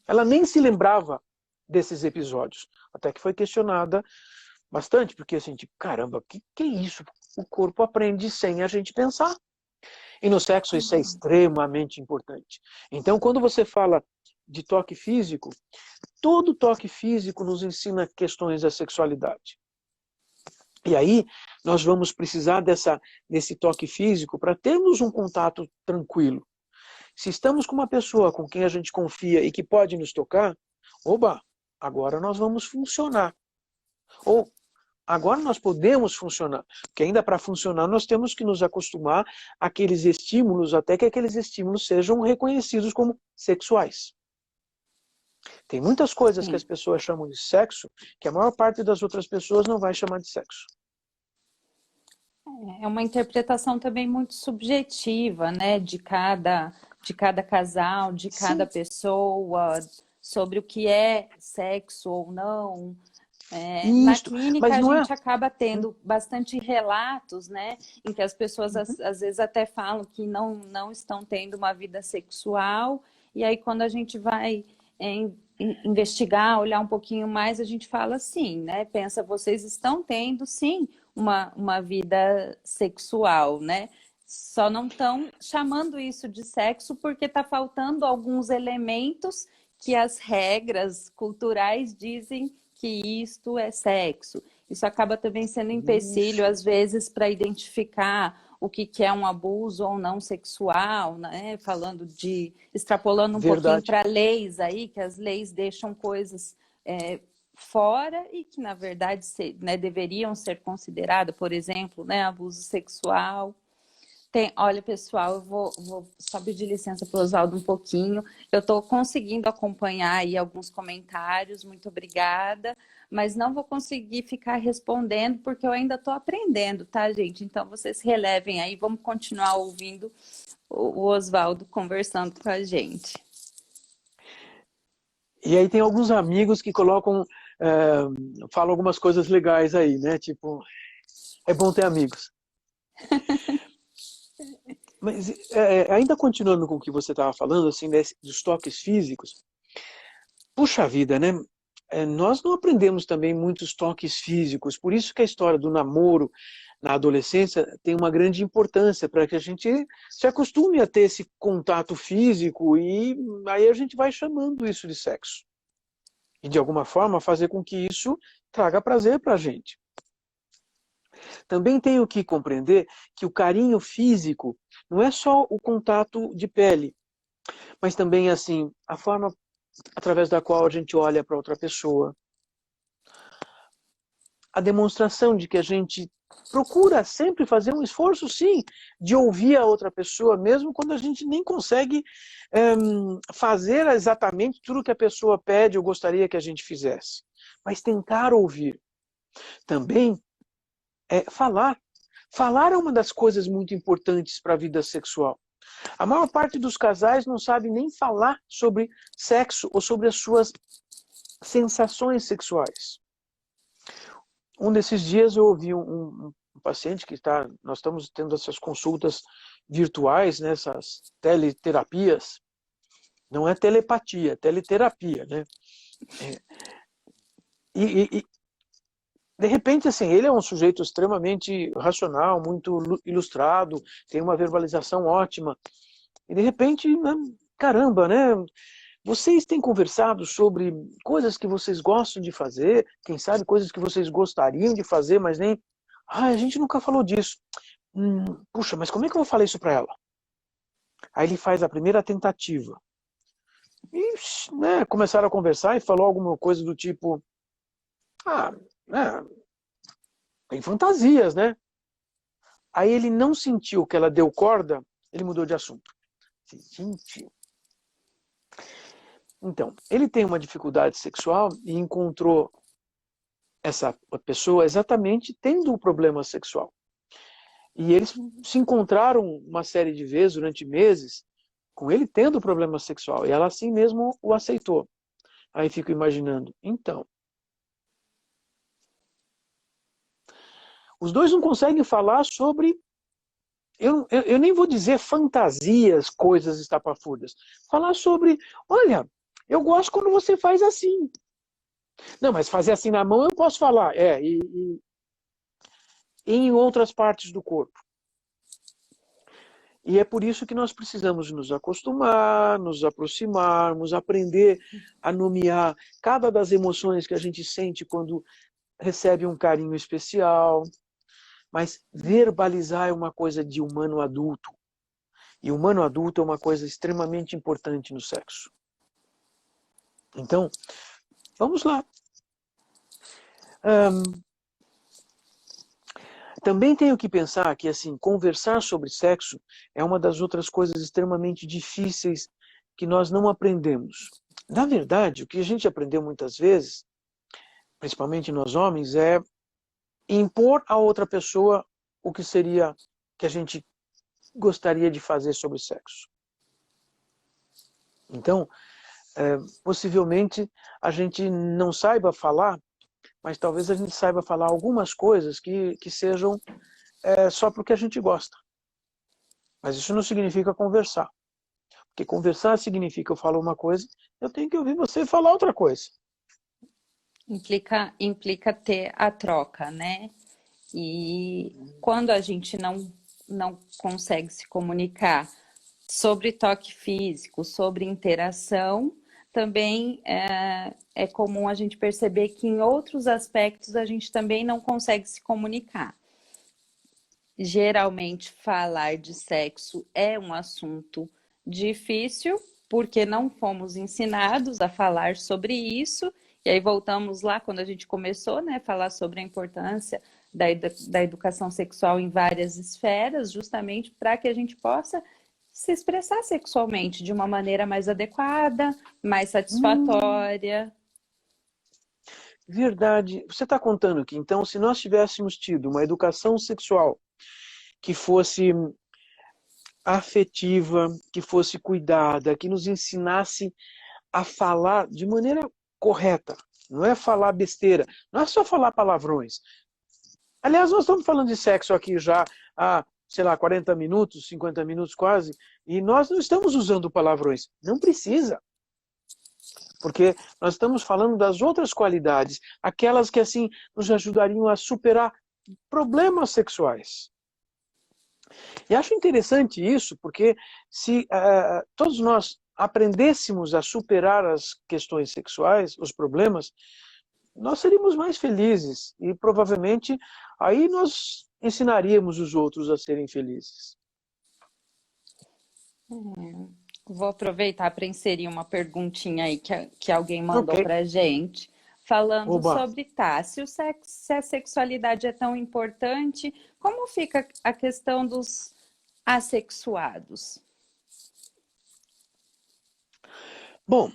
Ela nem se lembrava desses episódios, até que foi questionada bastante, porque assim, tipo, caramba, o que é isso? O corpo aprende sem a gente pensar. E no sexo isso é extremamente importante. Então, quando você fala de toque físico, todo toque físico nos ensina questões da sexualidade. E aí, nós vamos precisar desse toque físico para termos um contato tranquilo. Se estamos com uma pessoa com quem a gente confia e que pode nos tocar, oba, agora nós vamos funcionar. Ou agora nós podemos funcionar. Porque ainda para funcionar nós temos que nos acostumar àqueles estímulos, até que aqueles estímulos sejam reconhecidos como sexuais. Tem muitas coisas que as pessoas chamam de sexo, que a maior parte das outras pessoas não vai chamar de sexo. É uma interpretação também muito subjetiva, né, de cada casal, de cada pessoa, sobre o que é sexo ou não. Na clínica mas a não é... gente acaba tendo bastante relatos, né, em que as pessoas às vezes até falam que não estão tendo uma vida sexual, e aí quando a gente vai investigar, olhar um pouquinho mais, a gente fala assim, né, pensa, vocês estão tendo sim uma vida sexual, né, só não estão chamando isso de sexo porque está faltando alguns elementos que as regras culturais dizem que isto é sexo. Isso acaba também sendo empecilho, às vezes, para identificar o que é um abuso ou não sexual, né? Extrapolando um pouquinho para leis aí, que as leis deixam coisas fora e que, na verdade, deveriam ser consideradas, por exemplo, né, abuso sexual. Olha, pessoal, eu vou só pedir licença para o Oswaldo um pouquinho. Eu estou conseguindo acompanhar aí alguns comentários, muito obrigada, mas não vou conseguir ficar respondendo porque eu ainda estou aprendendo, tá, gente? Então, vocês relevem aí, vamos continuar ouvindo o Oswaldo conversando com a gente. E aí tem alguns amigos que colocam, falam algumas coisas legais aí, né? Tipo, é bom ter amigos. Mas ainda continuando com o que você estava falando, assim, dos toques físicos, puxa vida, né? Nós não aprendemos também muitos toques físicos, por isso que a história do namoro na adolescência tem uma grande importância, para que a gente se acostume a ter esse contato físico e aí a gente vai chamando isso de sexo. E de alguma forma fazer com que isso traga prazer para a gente. Também tenho que compreender que o carinho físico não é só o contato de pele, mas também assim a forma através da qual a gente olha para outra pessoa. A demonstração de que a gente procura sempre fazer um esforço, sim, de ouvir a outra pessoa, mesmo quando a gente nem consegue fazer exatamente tudo que a pessoa pede ou gostaria que a gente fizesse. Mas tentar ouvir. Também falar. Falar é uma das coisas muito importantes para a vida sexual. A maior parte dos casais não sabe nem falar sobre sexo ou sobre as suas sensações sexuais. Um desses dias eu ouvi um paciente que nós estamos tendo essas consultas virtuais, né, essas teleterapias, não é telepatia, é teleterapia, né? E, de repente, assim, ele é um sujeito extremamente racional, muito ilustrado, tem uma verbalização ótima. E de repente, né, caramba, né? Vocês têm conversado sobre coisas que vocês gostam de fazer, quem sabe coisas que vocês gostariam de fazer, mas nem... Ah, a gente nunca falou disso. Puxa, mas como é que eu vou falar isso para ela? Aí ele faz a primeira tentativa. E, né, começaram a conversar e falou alguma coisa do tipo... Ah, né, tem fantasias, né? Aí ele não sentiu que ela deu corda, ele mudou de assunto. Gente... Então, ele tem uma dificuldade sexual e encontrou essa pessoa exatamente tendo um problema sexual. E eles se encontraram uma série de vezes, durante meses, com ele tendo problema sexual. E ela assim mesmo o aceitou. Aí fico imaginando, então, os dois não conseguem falar sobre... Eu nem vou dizer fantasias, coisas estapafúrdias. Falar sobre, olha, eu gosto quando você faz assim. Não, mas fazer assim na mão eu posso falar. E em outras partes do corpo. E é por isso que nós precisamos nos acostumar, nos aproximarmos, aprender a nomear cada das emoções que a gente sente quando recebe um carinho especial. Mas verbalizar é uma coisa de humano adulto. E humano adulto é uma coisa extremamente importante no sexo. Então, vamos lá. Também tenho que pensar que, assim, conversar sobre sexo é uma das outras coisas extremamente difíceis que nós não aprendemos. Na verdade, o que a gente aprendeu muitas vezes, principalmente nós homens, é impor a outra pessoa o que seria que a gente gostaria de fazer sobre sexo. Então, possivelmente a gente não saiba falar, mas talvez a gente saiba falar algumas coisas que sejam só porque a gente gosta. Mas isso não significa conversar. Porque conversar significa eu falo uma coisa, eu tenho que ouvir você falar outra coisa. Implica ter a troca, né? E quando a gente não consegue se comunicar sobre toque físico, sobre interação, também é comum a gente perceber que em outros aspectos a gente também não consegue se comunicar. Geralmente, falar de sexo é um assunto difícil, porque não fomos ensinados a falar sobre isso. E aí voltamos lá quando a gente começou, né, falar sobre a importância da educação sexual em várias esferas, justamente para que a gente possa se expressar sexualmente de uma maneira mais adequada, mais satisfatória. Verdade. Você está contando que, então, se nós tivéssemos tido uma educação sexual que fosse afetiva, que fosse cuidada, que nos ensinasse a falar de maneira correta, não é falar besteira, não é só falar palavrões. Aliás, nós estamos falando de sexo aqui já há, sei lá, 40 minutos, 50 minutos quase, e nós não estamos usando palavrões. Não precisa. Porque nós estamos falando das outras qualidades, aquelas que, assim, nos ajudariam a superar problemas sexuais. E acho interessante isso, porque se todos nós aprendêssemos a superar as questões sexuais, os problemas, nós seríamos mais felizes e provavelmente aí nós ensinaríamos os outros a serem felizes. Vou aproveitar para inserir uma perguntinha aí que alguém mandou Ok. para a gente, falando Oba. sobre se a sexualidade é tão importante, como fica a questão dos assexuados? Bom,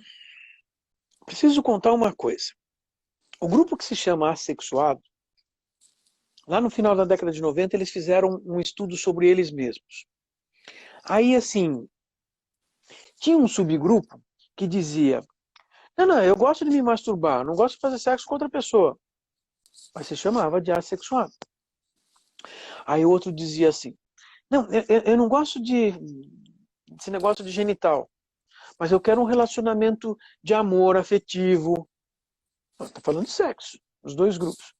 preciso contar uma coisa. O grupo que se chama Assexuado, lá no final da década de 90, eles fizeram um estudo sobre eles mesmos. Aí, assim, tinha um subgrupo que dizia: não, eu gosto de me masturbar, não gosto de fazer sexo com outra pessoa. Mas se chamava de assexuado. Aí o outro dizia assim, não, eu não gosto desse negócio de genital, mas eu quero um relacionamento de amor afetivo. Está falando de sexo, os dois grupos.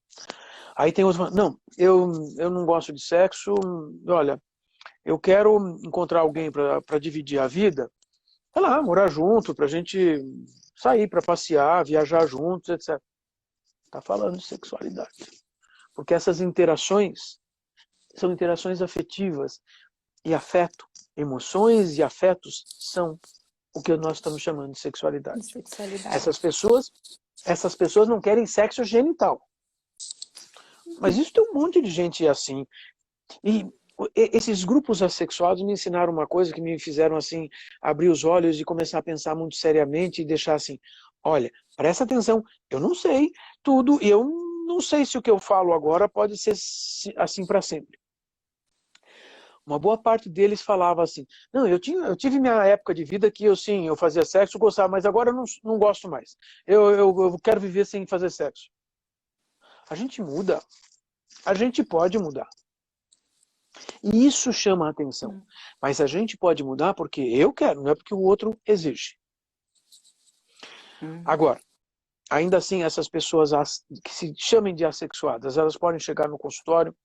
Aí tem outro falando, não, eu não gosto de sexo, olha, eu quero encontrar alguém para dividir a vida, sei lá, morar junto, para a gente sair para passear, viajar juntos, etc. Está falando de sexualidade. Porque essas interações são interações afetivas e afeto, emoções e afetos são o que nós estamos chamando de sexualidade. Sexualidade. Essas pessoas não querem sexo genital. Mas isso tem um monte de gente assim. E esses grupos assexuados me ensinaram uma coisa que me fizeram assim abrir os olhos e começar a pensar muito seriamente e deixar assim, olha, presta atenção, eu não sei tudo e eu não sei se o que eu falo agora pode ser assim para sempre. Uma boa parte deles falava assim, não, eu tive minha época de vida que eu fazia sexo, gostava, mas agora eu não gosto mais. Eu quero viver sem fazer sexo. A gente muda. A gente pode mudar. E isso chama a atenção. Mas a gente pode mudar porque eu quero, não é porque o outro exige. Agora, ainda assim, essas pessoas que se chamem de assexuadas, elas podem chegar no consultório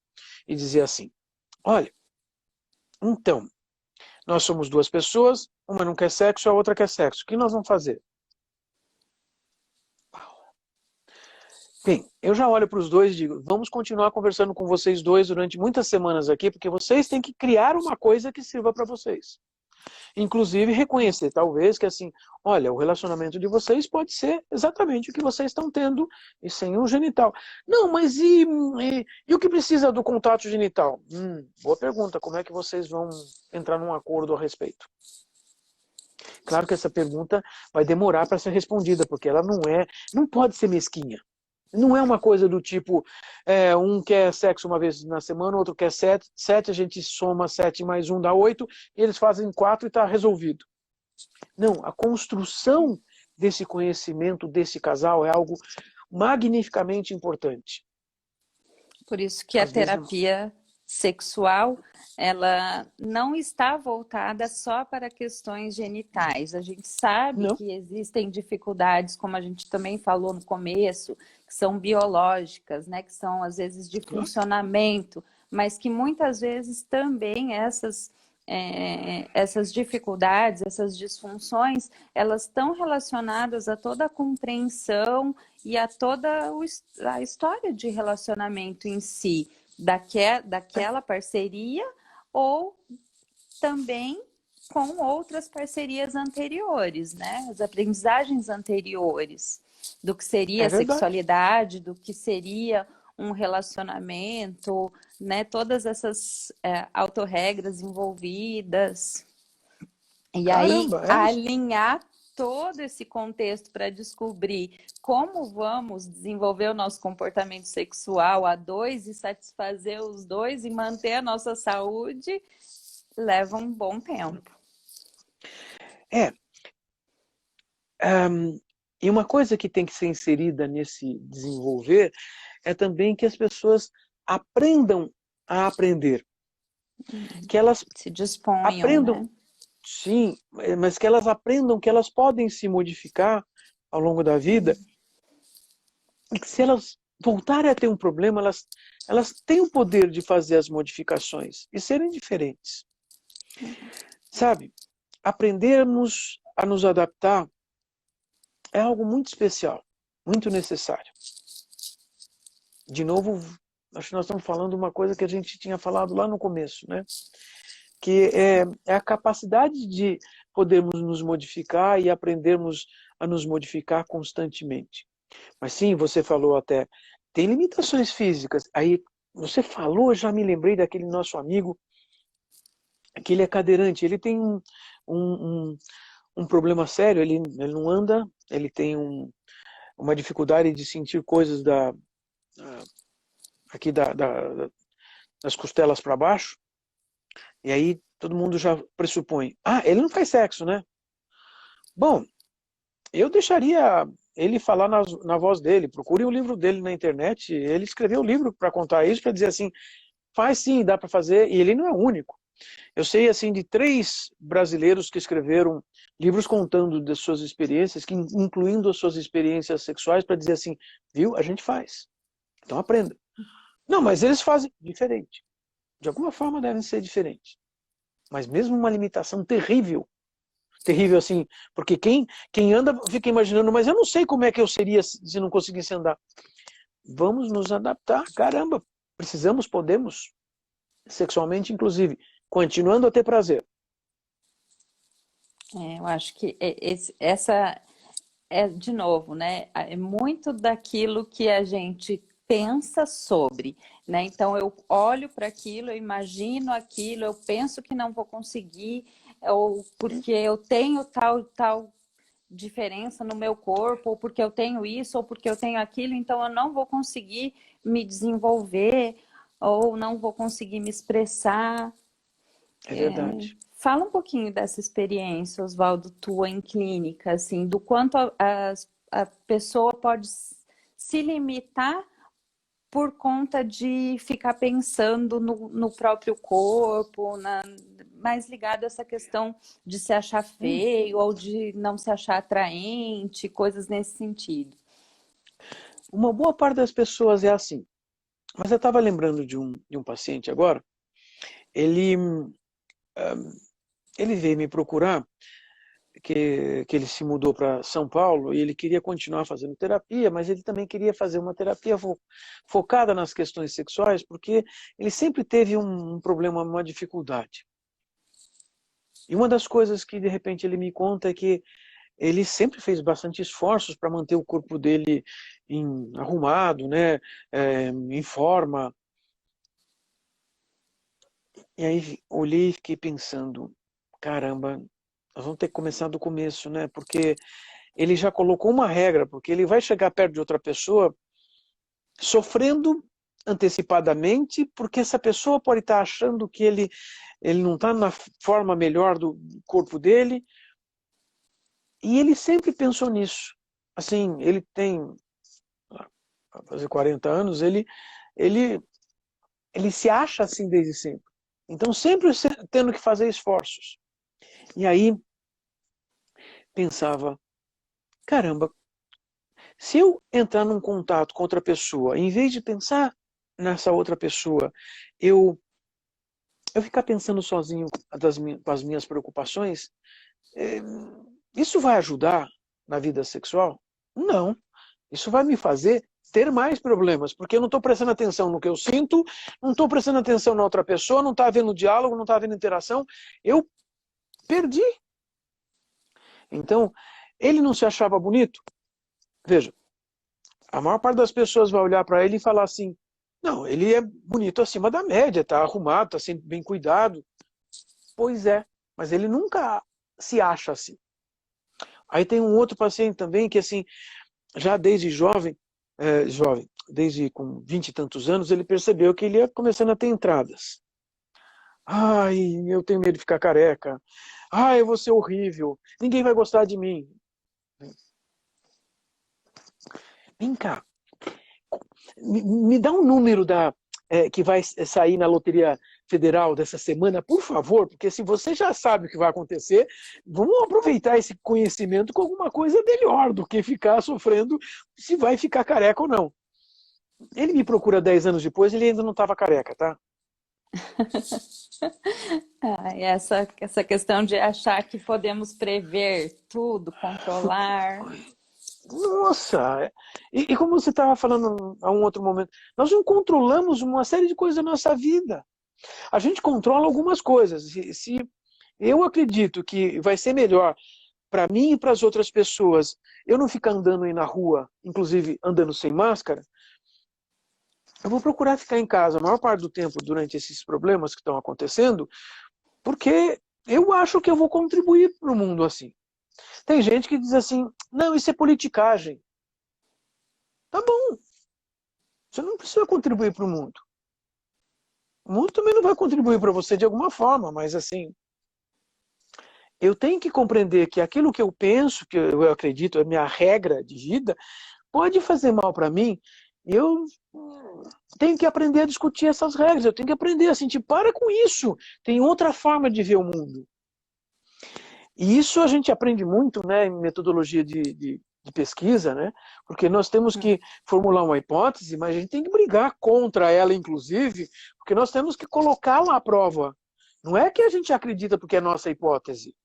e dizer assim, olha, então, nós somos duas pessoas, uma não quer sexo, a outra quer sexo. O que nós vamos fazer? Bem, eu já olho para os dois e digo, vamos continuar conversando com vocês dois durante muitas semanas aqui, porque vocês têm que criar uma coisa que sirva para vocês. Inclusive reconhecer, talvez, que assim, olha, o relacionamento de vocês pode ser exatamente o que vocês estão tendo e sem um genital. Não, mas e o que precisa do contato genital? Boa pergunta, como é que vocês vão entrar num acordo a respeito? Claro que essa pergunta vai demorar para ser respondida, porque ela não pode ser mesquinha. Não é uma coisa do tipo, um quer sexo uma vez na semana, outro quer sete, a gente soma 7 mais 1 dá 8, e eles fazem 4 e está resolvido. Não, a construção desse conhecimento desse casal é algo magnificamente importante. Por isso que a terapia sexual, ela não está voltada só para questões genitais. A gente sabe que existem dificuldades, como a gente também falou no começo, que são biológicas, né? Que são às vezes de funcionamento, mas que muitas vezes também essas dificuldades, essas disfunções, elas estão relacionadas a toda a compreensão e a toda a história de relacionamento em si, daquela parceria ou também com outras parcerias anteriores, né? As aprendizagens anteriores do que seria a sexualidade, do que seria um relacionamento, né? Todas essas autorregras envolvidas. E Caramba, aí, alinhar todo esse contexto para descobrir como vamos desenvolver o nosso comportamento sexual a dois e satisfazer os dois e manter a nossa saúde, leva um bom tempo. E uma coisa que tem que ser inserida nesse desenvolver é também que as pessoas aprendam a aprender. Que elas se disponham, aprendam, né? Sim, mas que elas aprendam que elas podem se modificar ao longo da vida e que se elas voltarem a ter um problema, elas têm o poder de fazer as modificações e serem diferentes. Sabe, aprendermos a nos adaptar é algo muito especial, muito necessário. De novo, acho que nós estamos falando uma coisa que a gente tinha falado lá no começo, né? Que é a capacidade de podermos nos modificar e aprendermos a nos modificar constantemente. Mas sim, você falou até, tem limitações físicas. Aí, você falou, eu já me lembrei daquele nosso amigo, que ele é cadeirante, ele tem um problema sério, ele não anda, ele tem uma dificuldade de sentir coisas aqui das costelas para baixo. E aí todo mundo já pressupõe, ele não faz sexo, né? Bom, eu deixaria ele falar na voz dele, procure o livro dele na internet, ele escreveu um livro para contar isso, para dizer assim, Faz sim, dá para fazer, e ele não é o único. Eu sei assim de 3 brasileiros que escreveram livros contando das suas experiências, incluindo as suas experiências sexuais, para dizer assim, viu, a gente faz. Então aprenda. Não, mas eles fazem diferente. De alguma forma devem ser diferentes. Mas mesmo uma limitação terrível, terrível assim, porque quem anda fica imaginando, mas eu não sei como é que eu seria se não conseguisse andar. Vamos nos adaptar, caramba, precisamos, podemos, sexualmente inclusive, continuando a ter prazer. Eu acho que essa é, de novo, né? É muito daquilo que a gente pensa sobre, né? Então eu olho para aquilo, eu imagino aquilo, eu penso que não vou conseguir, ou porque eu tenho tal diferença no meu corpo, ou porque eu tenho isso, ou porque eu tenho aquilo, então eu não vou conseguir me desenvolver, ou não vou conseguir me expressar. É verdade. Fala um pouquinho dessa experiência, Oswaldo, tua em clínica, assim, do quanto a pessoa pode se limitar por conta de ficar pensando no próprio corpo, mais ligado a essa questão de se achar feio ou de não se achar atraente, coisas nesse sentido. Uma boa parte das pessoas é assim. Mas eu estava lembrando de um paciente agora, ele, ele veio me procurar, que ele se mudou para São Paulo e ele queria continuar fazendo terapia, mas ele também queria fazer uma terapia focada nas questões sexuais, porque ele sempre teve um problema, uma dificuldade. E uma das coisas que de repente ele me conta é que ele sempre fez bastante esforços para manter o corpo dele arrumado, né, em forma. E aí olhei e fiquei pensando, caramba, nós vamos ter que começar do começo, né? Porque ele já colocou uma regra, porque ele vai chegar perto de outra pessoa sofrendo antecipadamente, porque essa pessoa pode estar achando que ele não está na forma melhor do corpo dele, e ele sempre pensou nisso. Assim, ele tem, vai fazer 40 anos, ele, ele se acha assim desde sempre. Então, sempre tendo que fazer esforços. E aí, pensava, caramba, se eu entrar num contato com outra pessoa, em vez de pensar nessa outra pessoa, eu ficar pensando sozinho com as minhas preocupações, é, isso vai ajudar na vida sexual? Não. Isso vai me fazer ter mais problemas, porque eu não estou prestando atenção no que eu sinto, não estou prestando atenção na outra pessoa, não está havendo diálogo, não está havendo interação, eu perdi. Então, ele não se achava bonito? Veja, a maior parte das pessoas vai olhar para ele e falar assim, não, ele é bonito acima da média, está arrumado, está sempre bem cuidado. Pois é, mas ele nunca se acha assim. Aí tem um outro paciente também que assim, já desde jovem, desde com 20 e tantos anos, ele percebeu que ele ia começando a ter entradas. Ai, eu tenho medo de ficar careca. Ai, eu vou ser horrível. Ninguém vai gostar de mim. Vem cá, me dá um número que vai sair na Loteria Federal dessa semana, por favor, porque se você já sabe o que vai acontecer, vamos aproveitar esse conhecimento com alguma coisa melhor do que ficar sofrendo se vai ficar careca ou não. Ele me procura 10 anos depois, ele ainda não estava careca, tá? Essa questão de achar que podemos prever tudo, controlar. Nossa! E como você estava falando a um outro momento, nós não controlamos uma série de coisas da nossa vida. A gente controla algumas coisas. Se eu acredito que vai ser melhor para mim e para as outras pessoas eu não ficar andando aí na rua, inclusive andando sem máscara, eu vou procurar ficar em casa a maior parte do tempo durante esses problemas que estão acontecendo, porque eu acho que eu vou contribuir para o mundo assim. Tem gente que diz assim, não, isso é politicagem. Tá bom, você não precisa contribuir para o mundo. O mundo também não vai contribuir para você de alguma forma, mas assim, eu tenho que compreender que aquilo que eu penso, que eu acredito, é minha regra de vida, pode fazer mal para mim. E tenho que aprender a discutir essas regras, eu tenho que aprender a sentir, para com isso, tem outra forma de ver o mundo. E isso a gente aprende muito, né, em metodologia de pesquisa, né, porque nós temos que formular uma hipótese, mas a gente tem que brigar contra ela, inclusive, porque nós temos que colocá-la à prova. Não é que a gente acredita porque é nossa hipótese.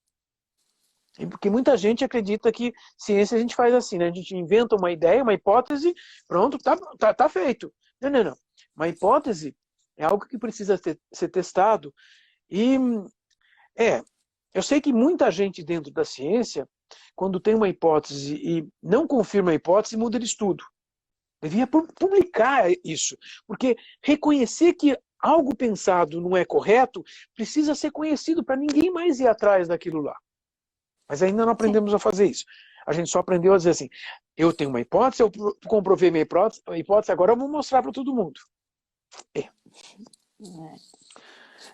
Porque muita gente acredita que ciência a gente faz assim, né? A gente inventa uma ideia, uma hipótese, pronto, tá feito. Não, não, não. Uma hipótese é algo que precisa ser testado. E eu sei que muita gente dentro da ciência, quando tem uma hipótese e não confirma a hipótese, muda de estudo. Devia publicar isso. Porque reconhecer que algo pensado não é correto, precisa ser conhecido para ninguém mais ir atrás daquilo lá. Mas ainda não aprendemos a fazer isso. A gente só aprendeu a dizer assim, eu tenho uma hipótese, eu comprovei minha hipótese, agora eu vou mostrar para todo mundo.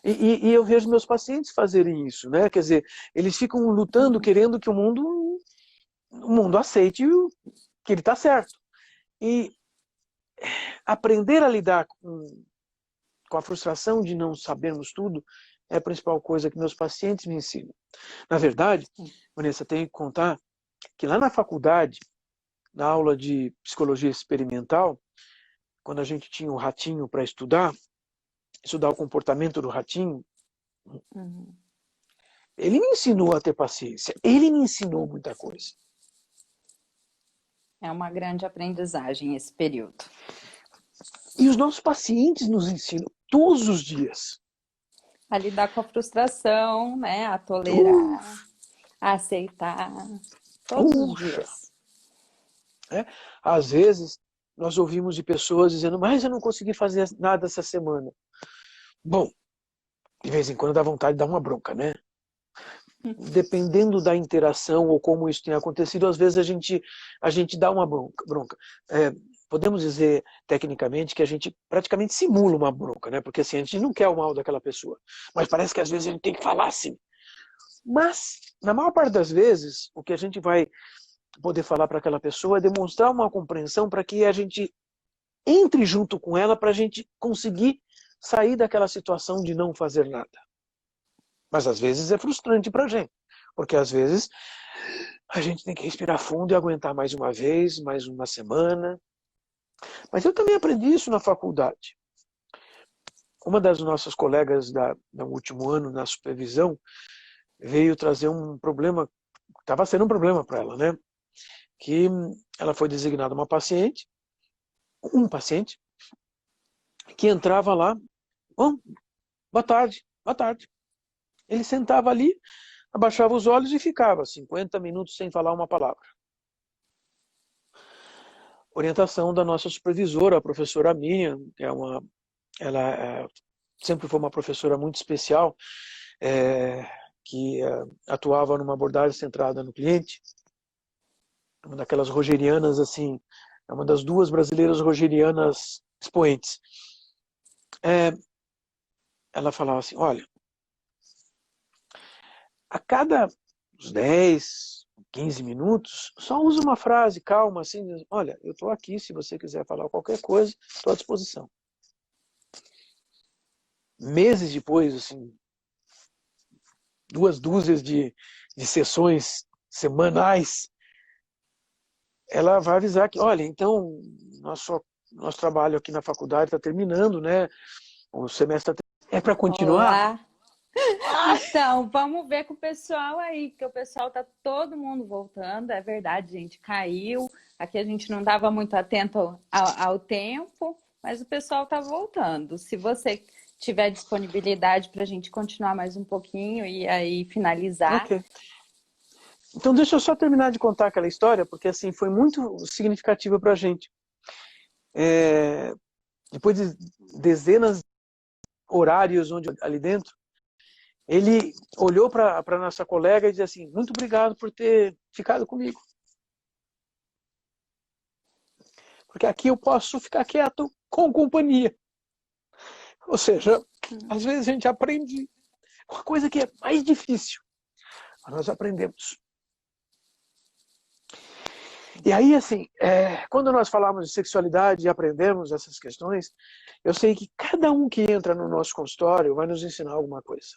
E eu vejo meus pacientes fazerem isso, né? Quer dizer, eles ficam lutando, querendo que o mundo aceite que ele está certo. E aprender a lidar com a frustração de não sabermos tudo é a principal coisa que meus pacientes me ensinam. Na verdade, Vanessa, tenho que contar que lá na faculdade, na aula de psicologia experimental, quando a gente tinha um ratinho para estudar o comportamento do ratinho, ele me ensinou a ter paciência. Ele me ensinou muita coisa. É uma grande aprendizagem esse período. E os nossos pacientes nos ensinam todos os dias. A lidar com a frustração, né? A tolerar, a aceitar, todos os dias. Às vezes, nós ouvimos de pessoas dizendo, mas eu não consegui fazer nada essa semana. Bom, de vez em quando dá vontade de dar uma bronca, né? Dependendo da interação ou como isso tem acontecido, às vezes a gente dá uma bronca. Podemos dizer, tecnicamente, que a gente praticamente simula uma bronca, né? Porque assim, a gente não quer o mal daquela pessoa. Mas parece que às vezes a gente tem que falar assim. Mas, na maior parte das vezes, o que a gente vai poder falar para aquela pessoa é demonstrar uma compreensão para que a gente entre junto com ela para a gente conseguir sair daquela situação de não fazer nada. Mas às vezes é frustrante para a gente, porque às vezes a gente tem que respirar fundo e aguentar mais uma vez, mais uma semana. Mas eu também aprendi isso na faculdade. Uma das nossas colegas do último ano na supervisão veio trazer um problema, estava sendo um problema para ela, né? Que ela foi designada um paciente, que entrava lá, bom, boa tarde. Ele sentava ali, abaixava os olhos e ficava 50 minutos sem falar uma palavra. Orientação da nossa supervisora, a professora Miriam, que ela sempre foi uma professora muito especial, que atuava numa abordagem centrada no cliente, uma daquelas rogerianas, assim, é uma das duas brasileiras rogerianas expoentes. Ela falava assim, olha, a cada uns 10, 15 minutos, só usa uma frase calma, assim, olha, eu estou aqui, se você quiser falar qualquer coisa, estou à disposição. Meses depois, assim, 2 dúzias de sessões semanais, ela vai avisar que, olha, então, nosso trabalho aqui na faculdade está terminando, né? O semestre é para continuar? Olá. Então, vamos ver com o pessoal aí, porque o pessoal tá todo mundo voltando, é verdade, gente, caiu. Aqui a gente não estava muito atento ao tempo, mas o pessoal tá voltando. Se você tiver disponibilidade para a gente continuar mais um pouquinho e aí finalizar. Ok. Então deixa eu só terminar de contar aquela história, porque assim foi muito significativa para a gente. Depois de dezenas de horários ali dentro, ele olhou para a nossa colega e disse assim, muito obrigado por ter ficado comigo. Porque aqui eu posso ficar quieto com companhia. Ou seja, às vezes a gente aprende uma coisa que é mais difícil. Mas nós aprendemos. E aí, assim, quando nós falamos de sexualidade e aprendemos essas questões, eu sei que cada um que entra no nosso consultório vai nos ensinar alguma coisa.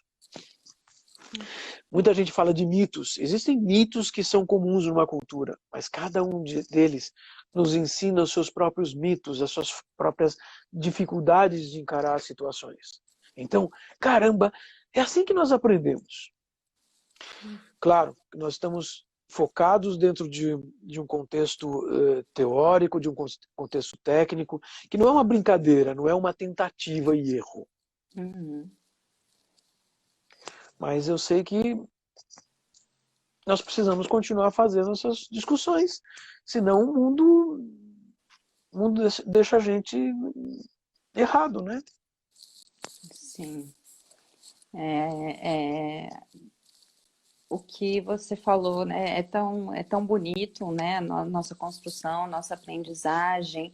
Muita gente fala de mitos. Existem mitos que são comuns numa cultura, mas cada um deles nos ensina os seus próprios mitos, as suas próprias dificuldades de encarar as situações. Então, caramba, é assim que nós aprendemos. Claro, nós estamos focados dentro de um contexto teórico, de um contexto técnico, que não é uma brincadeira, não é uma tentativa e erro. Uhum. Mas eu sei que nós precisamos continuar fazendo essas discussões, senão o mundo deixa a gente errado, né? Sim. O que você falou, né, é tão bonito, né, a nossa construção, a nossa aprendizagem,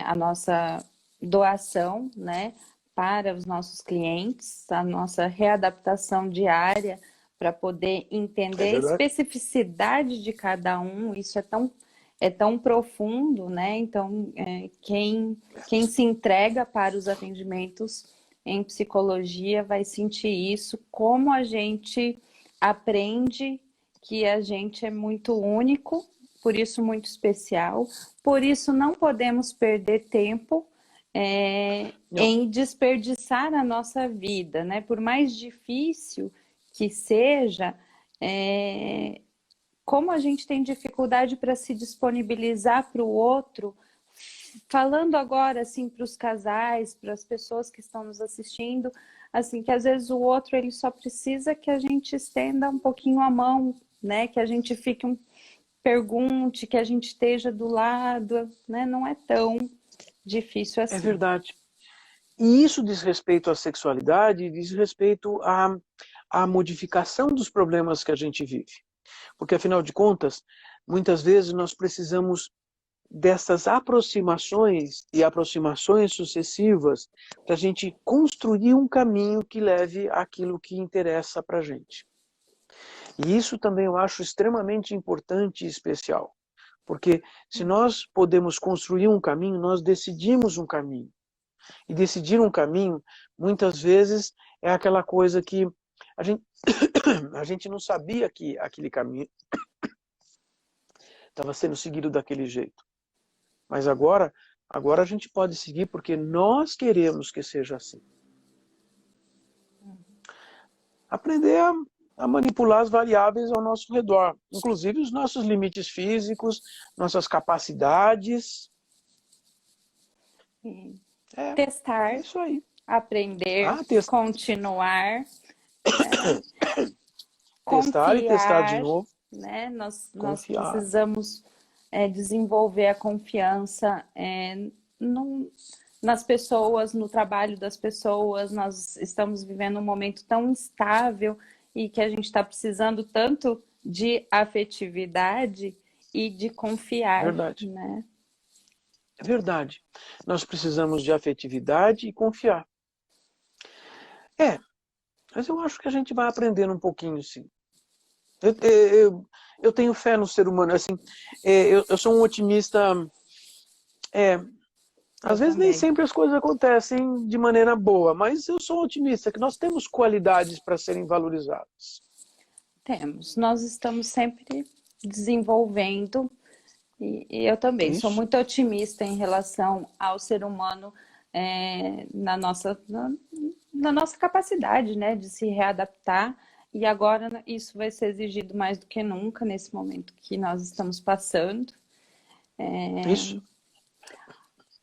a nossa doação, né, para os nossos clientes, a nossa readaptação diária para poder entender a especificidade de cada um. Isso é tão profundo, né? Então, quem se entrega para os atendimentos em psicologia vai sentir isso, como a gente aprende que a gente é muito único, por isso muito especial, por isso não podemos perder tempo em desperdiçar a nossa vida, né? Por mais difícil que seja, como a gente tem dificuldade para se disponibilizar para o outro, falando agora assim para os casais, para as pessoas que estão nos assistindo, assim, que às vezes o outro ele só precisa que a gente estenda um pouquinho a mão, né? Que a gente pergunte, que a gente esteja do lado, né? Não é tão difícil assim. É verdade. E isso diz respeito à sexualidade, diz respeito à modificação dos problemas que a gente vive. Porque, afinal de contas, muitas vezes nós precisamos dessas aproximações e aproximações sucessivas para a gente construir um caminho que leve àquilo que interessa para a gente. E isso também eu acho extremamente importante e especial. Porque se nós podemos construir um caminho, nós decidimos um caminho. E decidir um caminho, muitas vezes, é aquela coisa que a gente não sabia que aquele caminho estava sendo seguido daquele jeito. Mas agora a gente pode seguir porque nós queremos que seja assim. Aprender a manipular as variáveis ao nosso redor, inclusive os nossos limites físicos, nossas capacidades. Testar, é isso aí. aprender, continuar, testar e testar de novo. Né? Nós precisamos desenvolver a confiança nas pessoas, no trabalho das pessoas. Nós estamos vivendo um momento tão instável e que a gente está precisando tanto de afetividade e de confiar. Verdade. Né? É verdade. Nós precisamos de afetividade e confiar. Mas eu acho que a gente vai aprendendo um pouquinho, sim. Eu tenho fé no ser humano. Assim, eu sou um otimista. Às vezes nem sempre as coisas acontecem de maneira boa, mas eu sou otimista, que nós temos qualidades para serem valorizadas. Temos. Nós estamos sempre desenvolvendo. E eu também sou muito otimista em relação ao ser humano na nossa capacidade, né, de se readaptar. E agora isso vai ser exigido mais do que nunca nesse momento que nós estamos passando. Isso.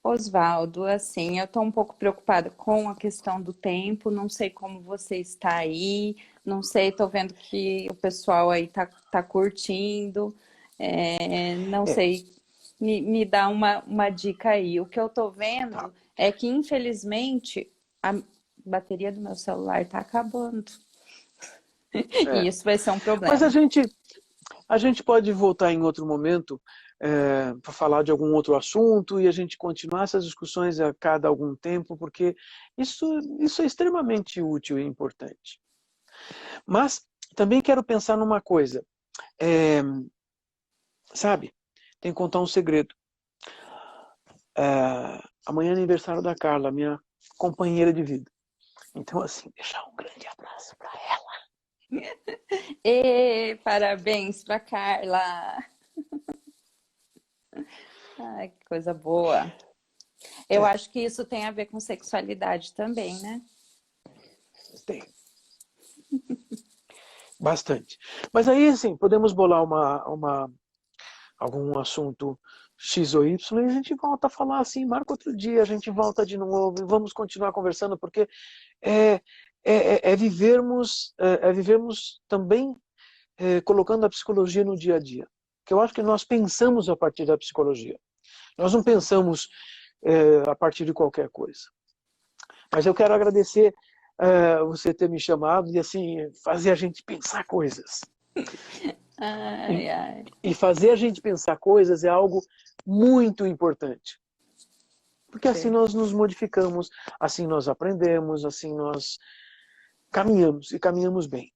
Oswaldo, assim, eu estou um pouco preocupada com a questão do tempo, não sei como você está aí, não sei, estou vendo que o pessoal aí tá curtindo, não sei, me dá uma dica aí. O que eu estou vendo é que, infelizmente, a bateria do meu celular está acabando. E isso vai ser um problema. Mas a gente pode voltar em outro momento para falar de algum outro assunto e a gente continuar essas discussões a cada algum tempo, porque isso é extremamente útil e importante. Mas também quero pensar numa coisa. Sabe, tenho que contar um segredo. Amanhã é aniversário da Carla, minha companheira de vida. Então, assim, deixar um grande abraço para ela. E parabéns para Carla. Ai, que coisa boa. Eu acho que isso tem a ver com sexualidade também, né? Tem. Bastante. Mas aí, assim, podemos bolar algum assunto X ou Y e a gente volta a falar assim, marca outro dia, a gente volta de novo e vamos continuar conversando, porque vivermos também colocando a psicologia no dia a dia. Porque eu acho que nós pensamos a partir da psicologia. Nós não pensamos a partir de qualquer coisa. Mas eu quero agradecer você ter me chamado e assim fazer a gente pensar coisas. Ai, ai. E fazer a gente pensar coisas é algo muito importante. Porque assim nós nos modificamos, assim nós aprendemos, assim nós caminhamos e caminhamos bem.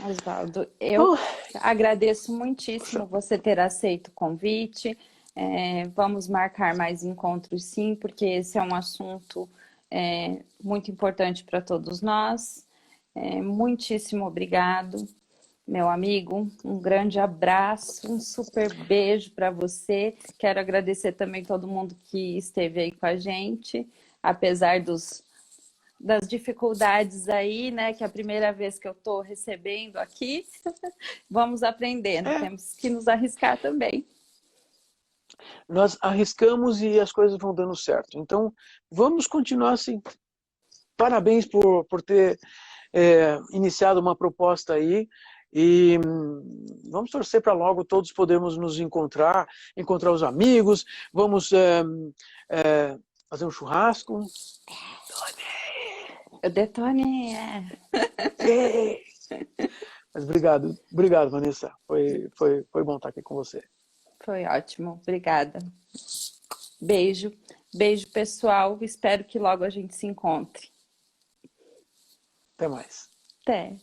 Oswaldo, eu agradeço muitíssimo você ter aceito o convite. Vamos marcar mais encontros, sim, porque esse é um assunto muito importante para todos nós. Muitíssimo obrigado, meu amigo. Um grande abraço, um super beijo para você. Quero agradecer também todo mundo que esteve aí com a gente, apesar das dificuldades aí, né? Que é a primeira vez que eu estou recebendo aqui. Vamos aprendendo, temos que nos arriscar também. Nós arriscamos e as coisas vão dando certo. Então, vamos continuar assim. Parabéns por ter iniciado uma proposta aí. E vamos torcer para logo todos podermos nos encontrar os amigos, vamos fazer um churrasco. Eu detonei, Mas obrigado, Vanessa. Foi bom estar aqui com você. Foi ótimo, obrigada. Beijo, beijo pessoal, espero que logo a gente se encontre. Até mais. Até.